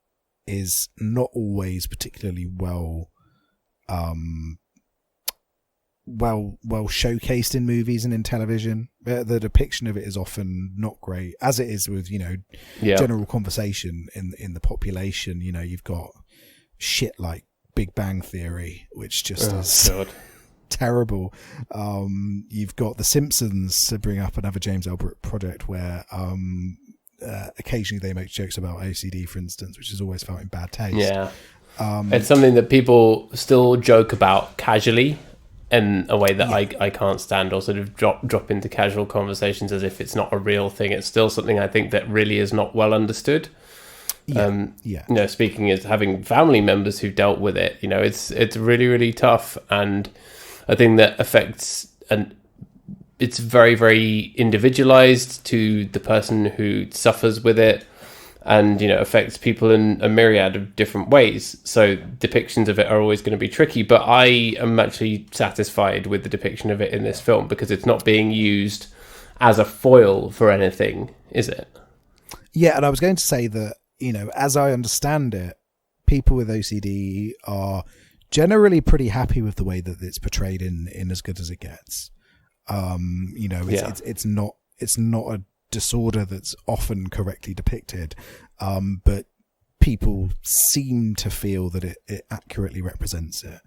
Speaker 2: is not always particularly well showcased in movies and in television. The depiction of it is often not great, as it is with, general conversation in the population. You know, you've got shit like Big Bang Theory, which just is terrible. You've got The Simpsons, to bring up another James Albert project, where occasionally they make jokes about OCD, for instance, which has always felt in bad taste.
Speaker 1: Yeah. It's something that people still joke about casually, in a way that I can't stand, or sort of drop into casual conversations as if it's not a real thing. It's still something I think that really is not well understood. Speaking as having family members who dealt with it, it's really, really tough, and a thing that affects, and it's very, very individualized to the person who suffers with it, and affects people in a myriad of different ways. So depictions of it are always going to be tricky, but I am actually satisfied with the depiction of it in this film, because it's not being used as a foil for anything, is it?
Speaker 2: Yeah, and I was going to say that, as I understand it, people with OCD are generally pretty happy with the way that it's portrayed in As Good As It Gets. It's not a disorder that's often correctly depicted, but people seem to feel that it accurately represents it.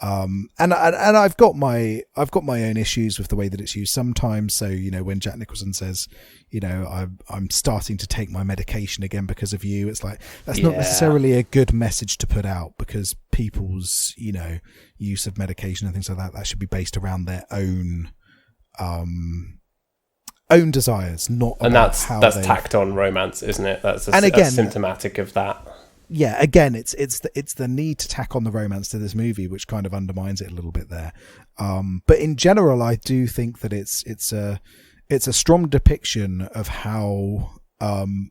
Speaker 2: And I've got my own issues with the way that it's used sometimes. So, you know, when Jack Nicholson says, you know, I'm starting to take my medication again because of you, it's like, that's not necessarily a good message to put out, because people's, you know, use of medication and things like that should be based around their own desires, not
Speaker 1: and
Speaker 2: about
Speaker 1: that's
Speaker 2: how
Speaker 1: tacked on romance, isn't it? That's symptomatic of that.
Speaker 2: Yeah, again, it's the need to tack on the romance to this movie which kind of undermines it a little bit there. But in general, I do think that it's a strong depiction of how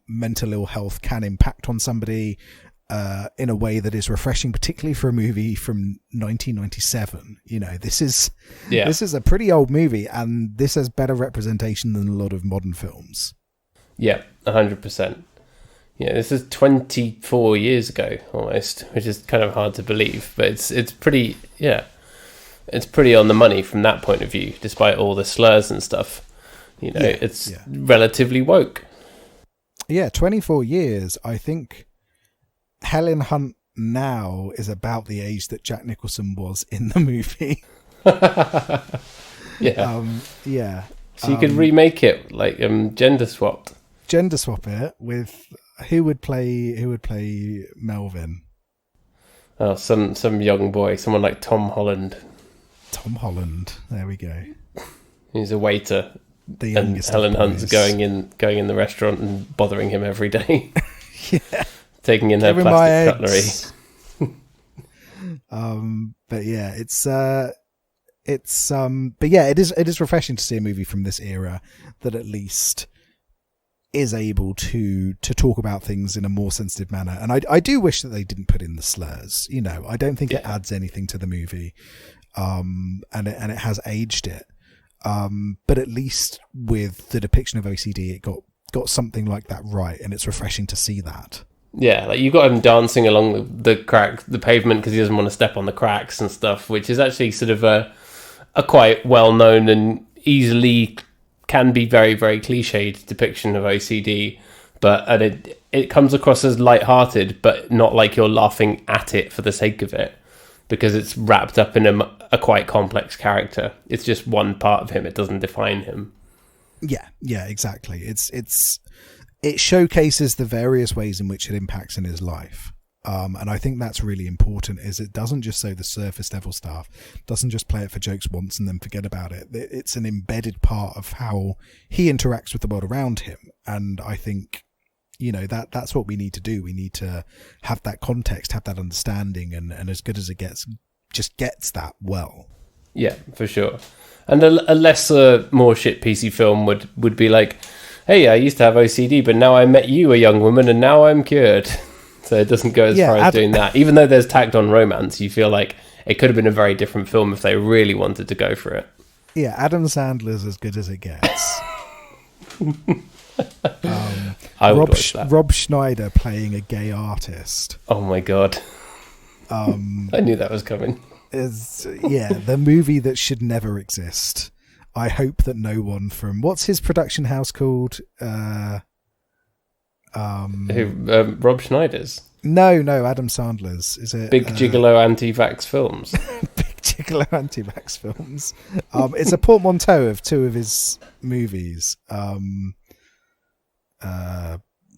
Speaker 2: mental ill health can impact on somebody in a way that is refreshing, particularly for a movie from 1997. You know, this is a pretty old movie, and this has better representation than a lot of modern films.
Speaker 1: Yeah, 100%. Yeah, this is 24 years ago almost, which is kind of hard to believe, but it's pretty on the money from that point of view, despite all the slurs and stuff. You know, it's relatively woke.
Speaker 2: Yeah, 24 years. I think Helen Hunt now is about the age that Jack Nicholson was in the movie.
Speaker 1: Yeah. So you could remake it, like gender swap
Speaker 2: it with who would play Melvin?
Speaker 1: Oh, some young boy, someone like Tom Holland.
Speaker 2: Tom Holland. There we go.
Speaker 1: He's a waiter.
Speaker 2: The youngest.
Speaker 1: And Helen Hunt's going in the restaurant and bothering him every day.
Speaker 2: Yeah.
Speaker 1: Taking in her plastic cutlery.
Speaker 2: But yeah, it is refreshing to see a movie from this era that at least is able to talk about things in a more sensitive manner. And I do wish that they didn't put in the slurs. You know, I don't think it adds anything to the movie. And it has aged it. But at least with the depiction of OCD, it got something like that right, and it's refreshing to see that.
Speaker 1: Yeah, like you got him dancing along the pavement because he doesn't want to step on the cracks and stuff, which is actually sort of a quite well-known and easily can be very, very cliched depiction of OCD, but it comes across as light-hearted, but not like you're laughing at it for the sake of it, because it's wrapped up in a quite complex character. It's just one part of him. It doesn't define him. Yeah,
Speaker 2: exactly. It showcases the various ways in which it impacts in his life. And I think that's really important, is it doesn't just say the surface level stuff, doesn't just play it for jokes once and then forget about it. It's an embedded part of how he interacts with the world around him. And I think, you know, that's what we need to do. We need to have that context, have that understanding, and as good as it gets, just gets that well.
Speaker 1: Yeah, for sure. And a lesser, more shit PC film would be like, hey, I used to have OCD, but now I met you, a young woman, and now I'm cured. So it doesn't go as far as doing that. Even though there's tacked on romance, you feel like it could have been a very different film if they really wanted to go for it.
Speaker 2: Yeah, Adam Sandler's as good as it gets.
Speaker 1: I would watch that.
Speaker 2: Rob Schneider playing a gay artist.
Speaker 1: Oh my God. I knew that was coming.
Speaker 2: The movie that should never exist. I hope that no one from... What's his production house called?
Speaker 1: Rob Schneider's?
Speaker 2: No, Adam Sandler's. Is it
Speaker 1: Big Gigolo Anti-Vax Films?
Speaker 2: Big Gigolo Anti-Vax Films. It's a portmanteau of two of his movies.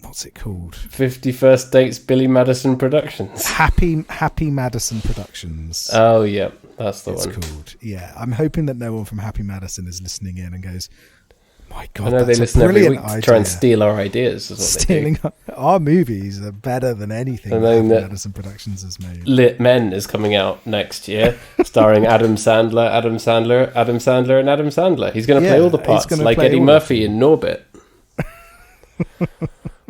Speaker 2: What's it called?
Speaker 1: 51st Dates Billy Madison Productions.
Speaker 2: Happy Madison Productions.
Speaker 1: Oh, yeah. That's the one.
Speaker 2: It's called. Yeah. I'm hoping that no one from Happy Madison is listening in and goes, my God,
Speaker 1: I know they listen every week to try and steal our ideas.
Speaker 2: Stealing our movies are better than anything that Happy Madison Productions has made.
Speaker 1: Lit Men is coming out next year, starring Adam Sandler, and Adam Sandler. He's going to play all the parts, like Eddie Murphy in Norbit.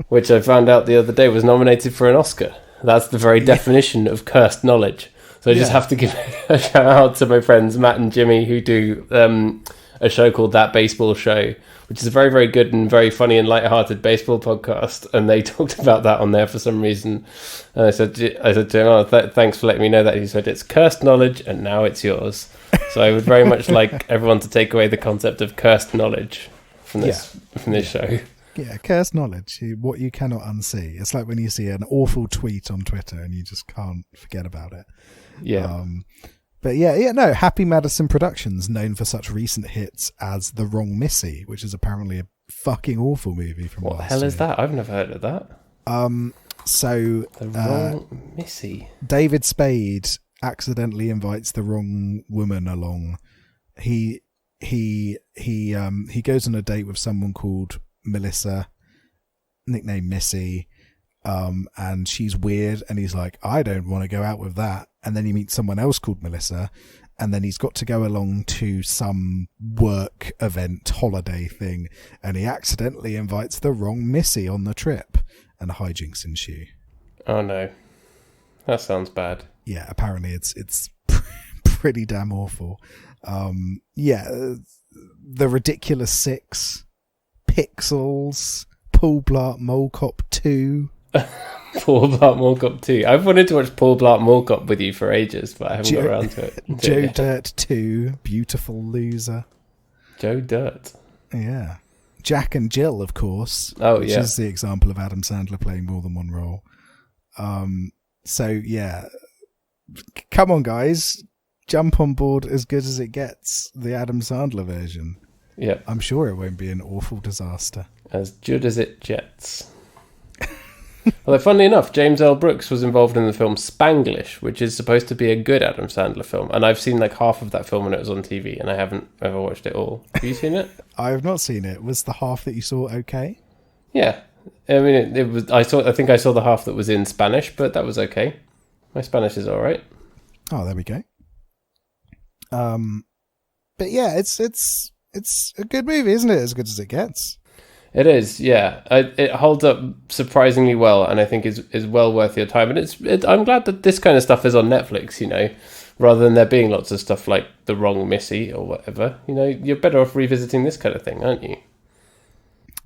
Speaker 1: Which I found out the other day was nominated for an Oscar. That's the very definition of cursed knowledge. So I just have to give a shout out to my friends Matt and Jimmy, who do a show called That Baseball Show, which is a very, very good and very funny and light-hearted baseball podcast. And they talked about that on there for some reason. And I said to him, thanks for letting me know that. He said, it's cursed knowledge and now it's yours. So I would very much like everyone to take away the concept of cursed knowledge from this show.
Speaker 2: Yeah, cursed knowledge, what you cannot unsee. It's like when you see an awful tweet on Twitter and you just can't forget about it.
Speaker 1: Yeah.
Speaker 2: But no, Happy Madison Productions, known for such recent hits as The Wrong Missy, which is apparently a fucking awful movie from
Speaker 1: What the hell is that? I've never heard of that.
Speaker 2: So
Speaker 1: The Wrong Missy.
Speaker 2: David Spade accidentally invites the wrong woman along. He goes on a date with someone called Melissa, nicknamed Missy, and she's weird, and he's like, I don't want to go out with that. And then he meets someone else called Melissa, and then he's got to go along to some work event, holiday thing, and he accidentally invites the wrong Missy on the trip, and hijinks ensue.
Speaker 1: Oh no, that sounds bad.
Speaker 2: Yeah, apparently it's pretty damn awful. The Ridiculous Six, Pixels, Paul Blart Mall Cop 2.
Speaker 1: Paul Blart Mall Cop 2. I've wanted to watch Paul Blart Mall Cop with you for ages, but I haven't got around to it.
Speaker 2: Joe Dirt 2, Beautiful Loser.
Speaker 1: Joe Dirt.
Speaker 2: Yeah. Jack and Jill, of course.
Speaker 1: Oh,
Speaker 2: which is the example of Adam Sandler playing more than one role. Come on, guys. Jump on board As Good As It Gets, the Adam Sandler version.
Speaker 1: Yeah.
Speaker 2: I'm sure it won't be an awful disaster.
Speaker 1: As good as it jets. Although, funnily enough, James L. Brooks was involved in the film Spanglish, which is supposed to be a good Adam Sandler film. And I've seen like half of that film when it was on TV, and I haven't ever watched it all. Have you seen it?
Speaker 2: I have not seen it. Was the half that you saw okay?
Speaker 1: Yeah. I mean, it was. I think I saw the half that was in Spanish, but that was okay. My Spanish is all right.
Speaker 2: Oh, there we go. But yeah, it's a good movie, isn't it? As good as it gets.
Speaker 1: It is, yeah. It holds up surprisingly well, and I think is well worth your time. And I'm glad that this kind of stuff is on Netflix, you know, rather than there being lots of stuff like The Wrong Missy or whatever. You know, you're better off revisiting this kind of thing, aren't you?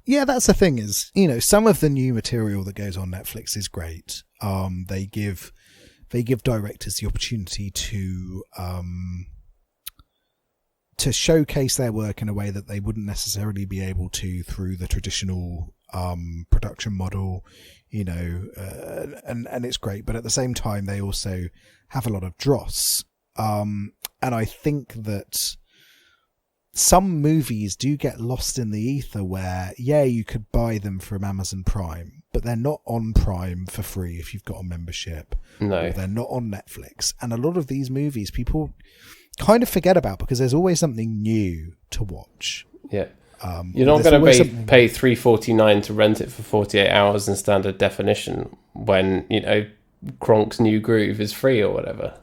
Speaker 2: Yeah, that's the thing is, you know, some of the new material that goes on Netflix is great. They give directors the opportunity to showcase their work in a way that they wouldn't necessarily be able to through the traditional production model, you know, and it's great. But at the same time, they also have a lot of dross. And I think that some movies do get lost in the ether where, yeah, you could buy them from Amazon Prime, but they're not on Prime for free if you've got a membership.
Speaker 1: No.
Speaker 2: Or they're not on Netflix. And a lot of these movies people kind of forget about because there's always something new to watch.
Speaker 1: Yeah. You're not going to pay $3.49 to rent it for 48 hours in standard definition when, you know, Kronk's New Groove is free or whatever.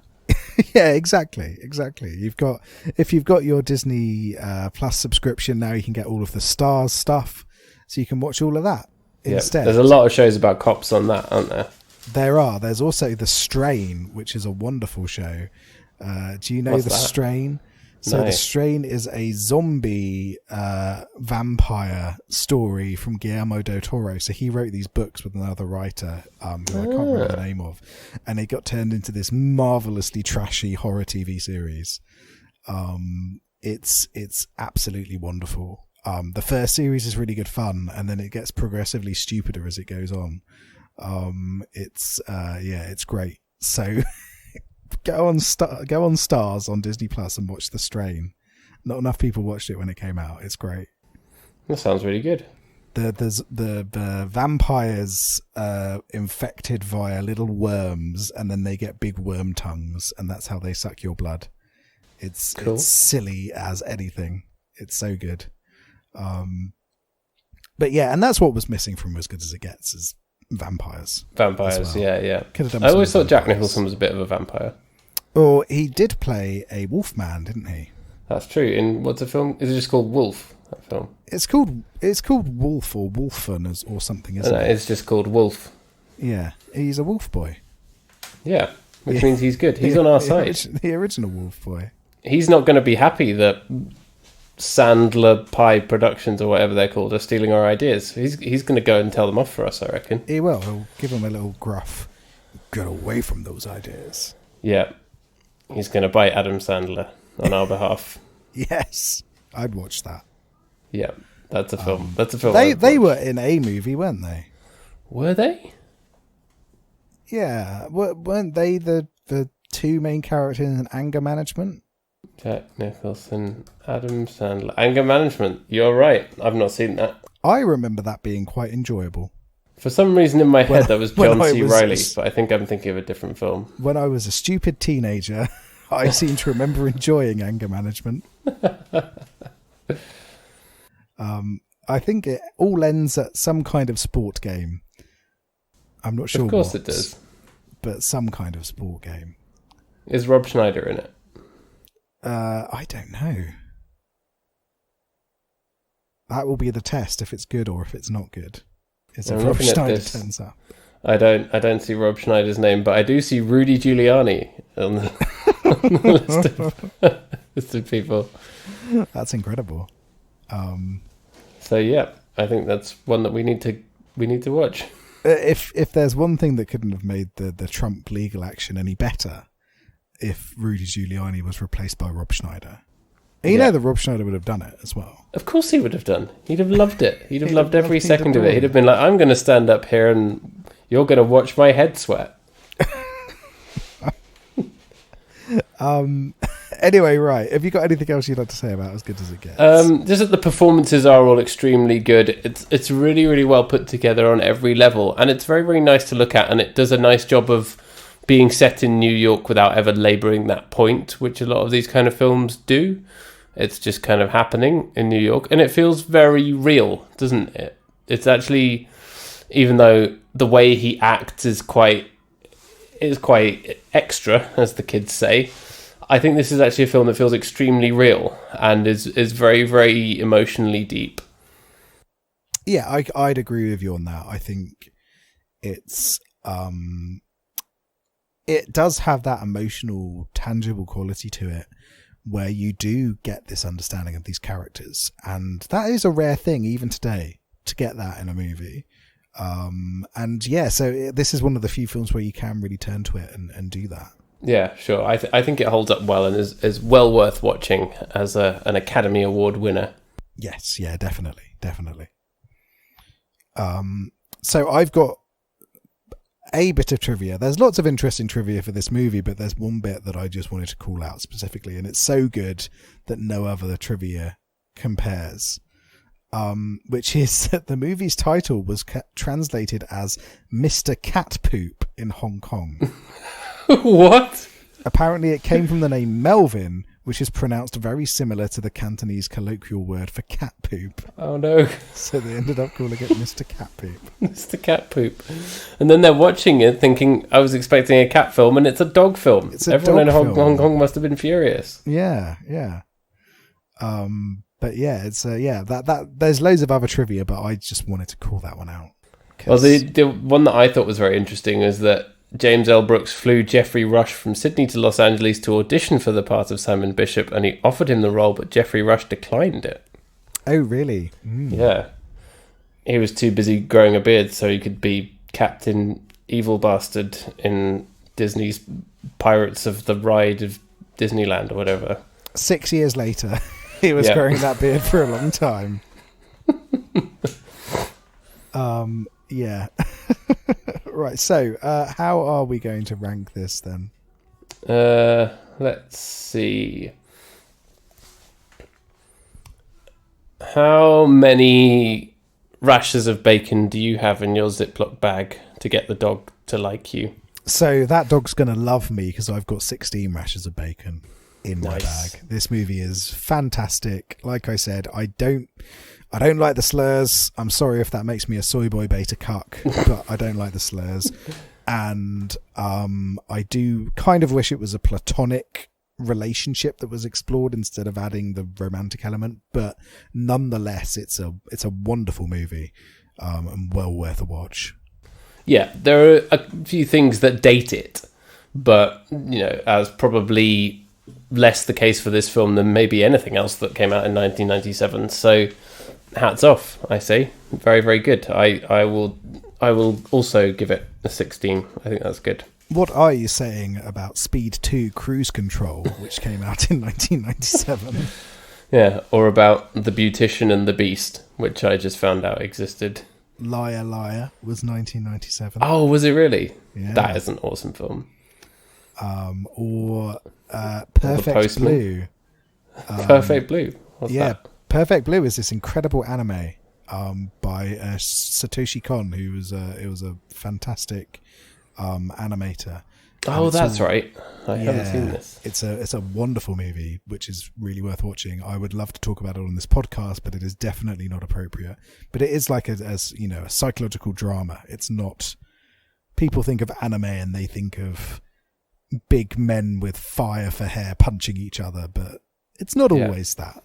Speaker 2: Yeah, exactly. If you've got your Disney Plus subscription now, you can get all of the Stars stuff, so you can watch all of that instead.
Speaker 1: There's a lot of shows about cops on that, aren't there?
Speaker 2: There's also The Strain, which is a wonderful show. Do you know The Strain? So
Speaker 1: No.
Speaker 2: The Strain is a zombie vampire story from Guillermo del Toro. So he wrote these books with another writer who I can't remember the name of, and it got turned into this marvelously trashy horror TV series. It's absolutely wonderful. The first series is really good fun, and then it gets progressively stupider as it goes on. It's great. So go on Stars on Disney Plus and watch The Strain. Not enough people watched it when it came out. It's great.
Speaker 1: That sounds really good.
Speaker 2: The vampires infected via little worms, and then they get big worm tongues, and that's how they suck your blood. It's
Speaker 1: cool.
Speaker 2: It's silly as anything. It's so good. But yeah, and that's what was missing from As Good As It Gets is vampires.
Speaker 1: Vampires,
Speaker 2: well.
Speaker 1: yeah.
Speaker 2: Could have done
Speaker 1: I always thought Jack
Speaker 2: vampires.
Speaker 1: Nicholson was a bit of a vampire.
Speaker 2: Or he did play a wolfman, didn't he?
Speaker 1: That's true. In what's the film? Is it just called Wolf? That film.
Speaker 2: It's called Wolf or Wolfen or something, isn't
Speaker 1: No,
Speaker 2: it?
Speaker 1: it's just called Wolf.
Speaker 2: Yeah, he's a wolf boy.
Speaker 1: Yeah, which means he's good. He's on our side.
Speaker 2: The original wolf boy.
Speaker 1: He's not going to be happy that Sandler Pie Productions or whatever they're called are stealing our ideas. He's going to go and tell them off for us, I reckon.
Speaker 2: He will. He'll give him a little gruff. Get away from those ideas.
Speaker 1: Yeah. He's going to bite Adam Sandler on our behalf.
Speaker 2: Yes. I'd watch that.
Speaker 1: Yeah. That's a film. That's a film.
Speaker 2: They were in a movie, weren't they?
Speaker 1: Were they?
Speaker 2: Yeah. Weren't they the two main characters in Anger Management.
Speaker 1: Jack Nicholson, Adam Sandler. Anger Management. You're right. I've not seen that.
Speaker 2: I remember that being quite enjoyable.
Speaker 1: For some reason in my head that was John C. Reilly, but I think I'm thinking of a different film.
Speaker 2: When I was a stupid teenager, I seem to remember enjoying Anger Management. I think it all ends at some kind of sport game. I'm not sure.
Speaker 1: Of course it does.
Speaker 2: But some kind of sport game.
Speaker 1: Is Rob Schneider in it?
Speaker 2: I don't know. That will be the test if it's good or if it's not good. If Rob Schneider turns up.
Speaker 1: I don't see Rob Schneider's name, but I do see Rudy Giuliani on the list of people.
Speaker 2: That's incredible.
Speaker 1: So yeah, I think that's one that we need to watch.
Speaker 2: If there's one thing that couldn't have made the Trump legal action any better, if Rudy Giuliani was replaced by Rob Schneider. You know that Rob Schneider would have done it as well.
Speaker 1: Of course he would have done. He'd have loved it. He'd have loved every second of it. He'd have been like, I'm going to stand up here and you're going to watch my head sweat.
Speaker 2: Anyway, right. Have you got anything else you'd like to say about As Good As It Gets?
Speaker 1: Just that the performances are all extremely good. It's really, really well put together on every level. And it's very, very nice to look at. And it does a nice job of being set in New York without ever labouring that point, which a lot of these kind of films do. It's just kind of happening in New York. And it feels very real, doesn't it? It's actually, even though the way he acts is quite extra, as the kids say, I think this is actually a film that feels extremely real and is very, very emotionally deep.
Speaker 2: Yeah, I'd agree with you on that. I think it's it does have that emotional, tangible quality to it where you do get this understanding of these characters. And that is a rare thing even today to get that in a movie. And yeah, so this is one of the few films where you can really turn to it and do that.
Speaker 1: Yeah, sure. I think it holds up well and is well worth watching as an Academy Award winner.
Speaker 2: Yes, yeah, definitely. So I've got a bit of trivia. There's lots of interesting trivia for this movie, but there's one bit that I just wanted to call out specifically, and it's so good that no other trivia compares. Which is that the movie's title was translated as Mr. Cat Poop in Hong Kong.
Speaker 1: What?
Speaker 2: Apparently it came from the name Melvin, which is pronounced very similar to the Cantonese colloquial word for cat poop.
Speaker 1: Oh no.
Speaker 2: So they ended up calling it Mr. Cat Poop.
Speaker 1: Mr. Cat Poop. And then they're watching it thinking, I was expecting a cat film and it's a dog film. Everyone in Hong Kong must have been furious.
Speaker 2: Yeah. But yeah, it's that there's loads of other trivia, but I just wanted to call that one out.
Speaker 1: Well, the one that I thought was very interesting is that James L. Brooks flew Geoffrey Rush from Sydney to Los Angeles to audition for the part of Simon Bishop, and he offered him the role, but Geoffrey Rush declined it.
Speaker 2: Oh, really?
Speaker 1: Yeah. He was too busy growing a beard so he could be Captain Evil Bastard in Disney's Pirates of the Ride of Disneyland or whatever.
Speaker 2: 6 years later, he was growing that beard for a long time. Yeah. Right, so how are we going to rank this then?
Speaker 1: Let's see. How many rashers of bacon do you have in your Ziploc bag to get the dog to like you?
Speaker 2: So that dog's going to love me because I've got 16 rashers of bacon in my bag. This movie is fantastic. Like I said, I don't like the slurs. I'm sorry if that makes me a soy boy beta cuck, but I don't like the slurs. And I do kind of wish it was a platonic relationship that was explored instead of adding the romantic element. But nonetheless, it's a wonderful movie and well worth a watch.
Speaker 1: Yeah, there are a few things that date it, but as probably less the case for this film than maybe anything else that came out in 1997. So hats off, I say. Very, very good. I will also give it a 16. I think that's good.
Speaker 2: What are you saying about Speed 2 Cruise Control, which came out in 1997?
Speaker 1: Yeah, or about The Beautician and the Beast, which I just found out existed.
Speaker 2: Liar Liar was 1997.
Speaker 1: Oh, was it really?
Speaker 2: Yeah.
Speaker 1: That is an awesome film.
Speaker 2: or Perfect Blue.
Speaker 1: Perfect Blue. What's that?
Speaker 2: Perfect Blue is this incredible anime by Satoshi Kon, who was a fantastic animator.
Speaker 1: Oh, that's right. I haven't seen this.
Speaker 2: It's a wonderful movie, which is really worth watching. I would love to talk about it on this podcast, but it is definitely not appropriate. But it is like a psychological drama. It's not. People think of anime and they think of big men with fire for hair punching each other, but it's not always that.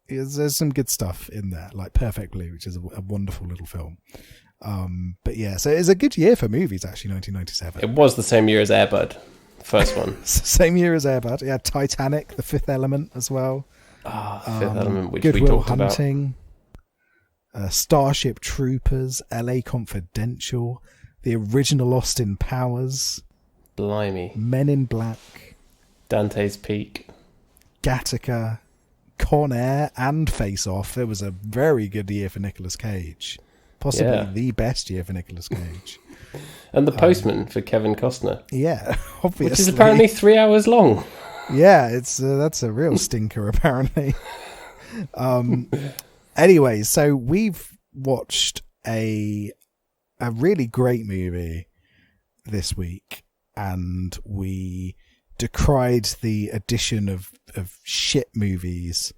Speaker 2: There's some good stuff in there, like Perfect Blue, which is a wonderful little film. But yeah, so it's a good year for movies, actually, 1997.
Speaker 1: It was the same year as Air Bud, the first one.
Speaker 2: Same year as Air Bud. Yeah, Titanic, The Fifth Element as well.
Speaker 1: The Fifth Element, which
Speaker 2: Good
Speaker 1: we
Speaker 2: Will
Speaker 1: talked
Speaker 2: Hunting, about. Starship Troopers, LA Confidential, the original Austin Powers.
Speaker 1: Blimey.
Speaker 2: Men in Black.
Speaker 1: Dante's Peak.
Speaker 2: Gattaca. Con Air and Face Off. It was a very good year for Nicolas Cage. Possibly the best year for Nicolas Cage.
Speaker 1: And The Postman for Kevin Costner.
Speaker 2: Yeah, obviously.
Speaker 1: Which is apparently 3 hours long.
Speaker 2: Yeah, that's a real stinker, apparently. Anyway, so we've watched a really great movie this week, and we decried the addition of shit movies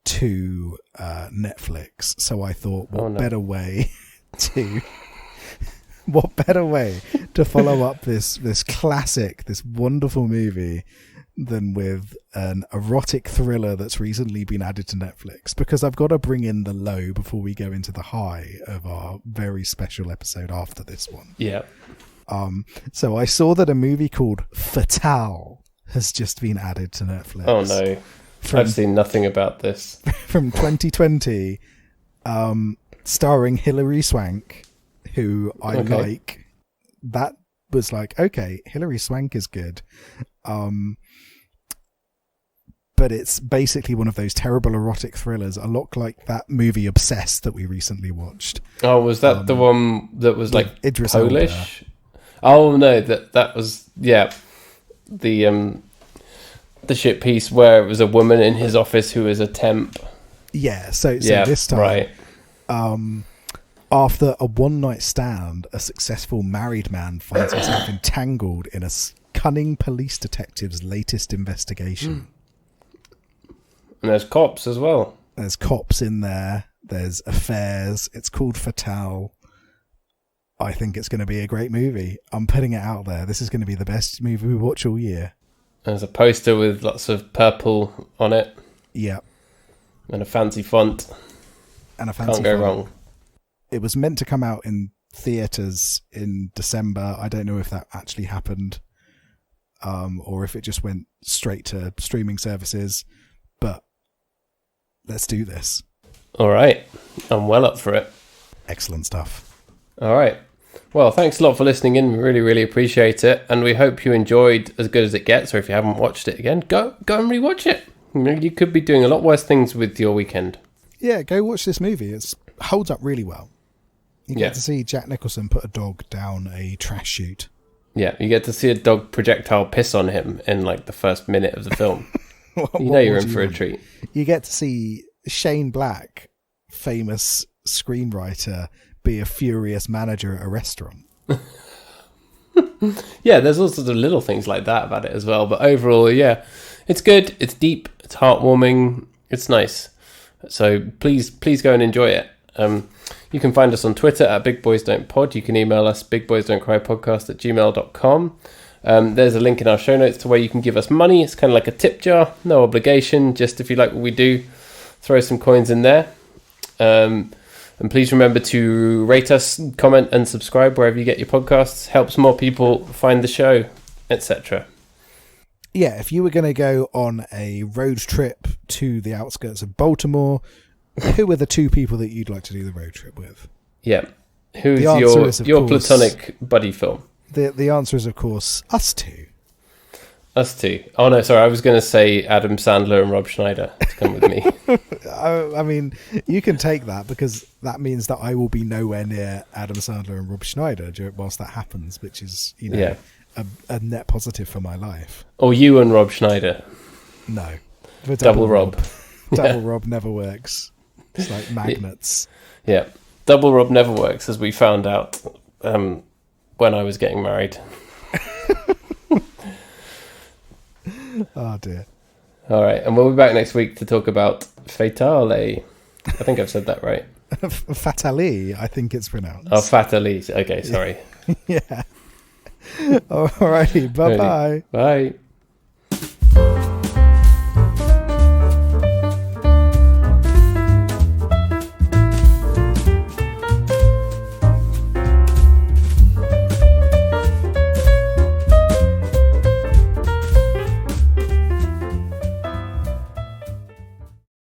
Speaker 2: to Netflix. So I thought, what better way to follow up this classic, this wonderful movie, than with an erotic thriller that's recently been added to Netflix? Because I've got to bring in the low before we go into the high of our very special episode after this one.
Speaker 1: Yeah.
Speaker 2: So I saw that a movie called Fatale has just been added to Netflix.
Speaker 1: Oh no. I've seen nothing about this.
Speaker 2: From 2020, starring Hilary Swank, who I like. That was like, okay, Hilary Swank is good. But it's basically one of those terrible erotic thrillers, a lot like that movie Obsessed that we recently watched.
Speaker 1: Oh, was that the one that was like
Speaker 2: Idris
Speaker 1: Polish? Elba. Oh no, that was the shit piece where it was a woman in his office who was a temp.
Speaker 2: Yeah, so this time,
Speaker 1: right.
Speaker 2: After a one-night stand, a successful married man finds himself entangled in a cunning police detective's latest investigation.
Speaker 1: And there's cops as well.
Speaker 2: There's cops in there. There's affairs. It's called Fatale. I think it's going to be a great movie. I'm putting it out there. This is going to be the best movie we watch all year.
Speaker 1: There's a poster with lots of purple on it.
Speaker 2: Yeah.
Speaker 1: And a fancy font. Can't go wrong.
Speaker 2: It was meant to come out in theatres in December. I don't know if that actually happened, or if it just went straight to streaming services. But let's do this. All
Speaker 1: right. I'm well up for it.
Speaker 2: Excellent stuff.
Speaker 1: All right. Well, thanks a lot for listening in. We really, really appreciate it. And we hope you enjoyed As Good As It Gets. Or if you haven't watched it again, go and rewatch it. You could be doing a lot worse things with your weekend.
Speaker 2: Yeah, go watch this movie. It holds up really well. You get to see Jack Nicholson put a dog down a trash chute.
Speaker 1: Yeah, you get to see a dog projectile piss on him in like the first minute of the film. You're in for a treat. You
Speaker 2: get to see Shane Black, famous screenwriter, be a furious manager at a restaurant.
Speaker 1: Yeah, there's all sorts of little things like that about it as well. But overall, yeah, it's good. It's deep. It's heartwarming. It's nice. So please go and enjoy it. You can find us on Twitter at BigBoysDon'tPod. You can email us bigboysdon'tcrypodcast@gmail.com. There's a link in our show notes to where you can give us money. It's kind of like a tip jar. No obligation. Just if you like what we do, throw some coins in there. And please remember to rate us, comment and subscribe wherever you get your podcasts. Helps more people find the show, etc.
Speaker 2: Yeah, if you were going to go on a road trip to the outskirts of Baltimore, who are the two people that you'd like to do the road trip with?
Speaker 1: Yeah. Who's your platonic buddy film?
Speaker 2: The answer is, of course, us two.
Speaker 1: Us two. Oh, no, sorry. I was going to say Adam Sandler and Rob Schneider to come with me.
Speaker 2: I mean, you can take that because that means that I will be nowhere near Adam Sandler and Rob Schneider whilst that happens, which is, a net positive for my life.
Speaker 1: Or you and Rob Schneider.
Speaker 2: No.
Speaker 1: Double Rob.
Speaker 2: Double Rob never works. It's like magnets.
Speaker 1: Yeah. Double Rob never works, as we found out when I was getting married.
Speaker 2: Oh, dear.
Speaker 1: All right. And we'll be back next week to talk about Fatale. I think I've said that right.
Speaker 2: Fatale, I think it's pronounced.
Speaker 1: Oh, Fatale. Okay, sorry.
Speaker 2: Yeah. All righty. Bye-bye.
Speaker 1: Bye.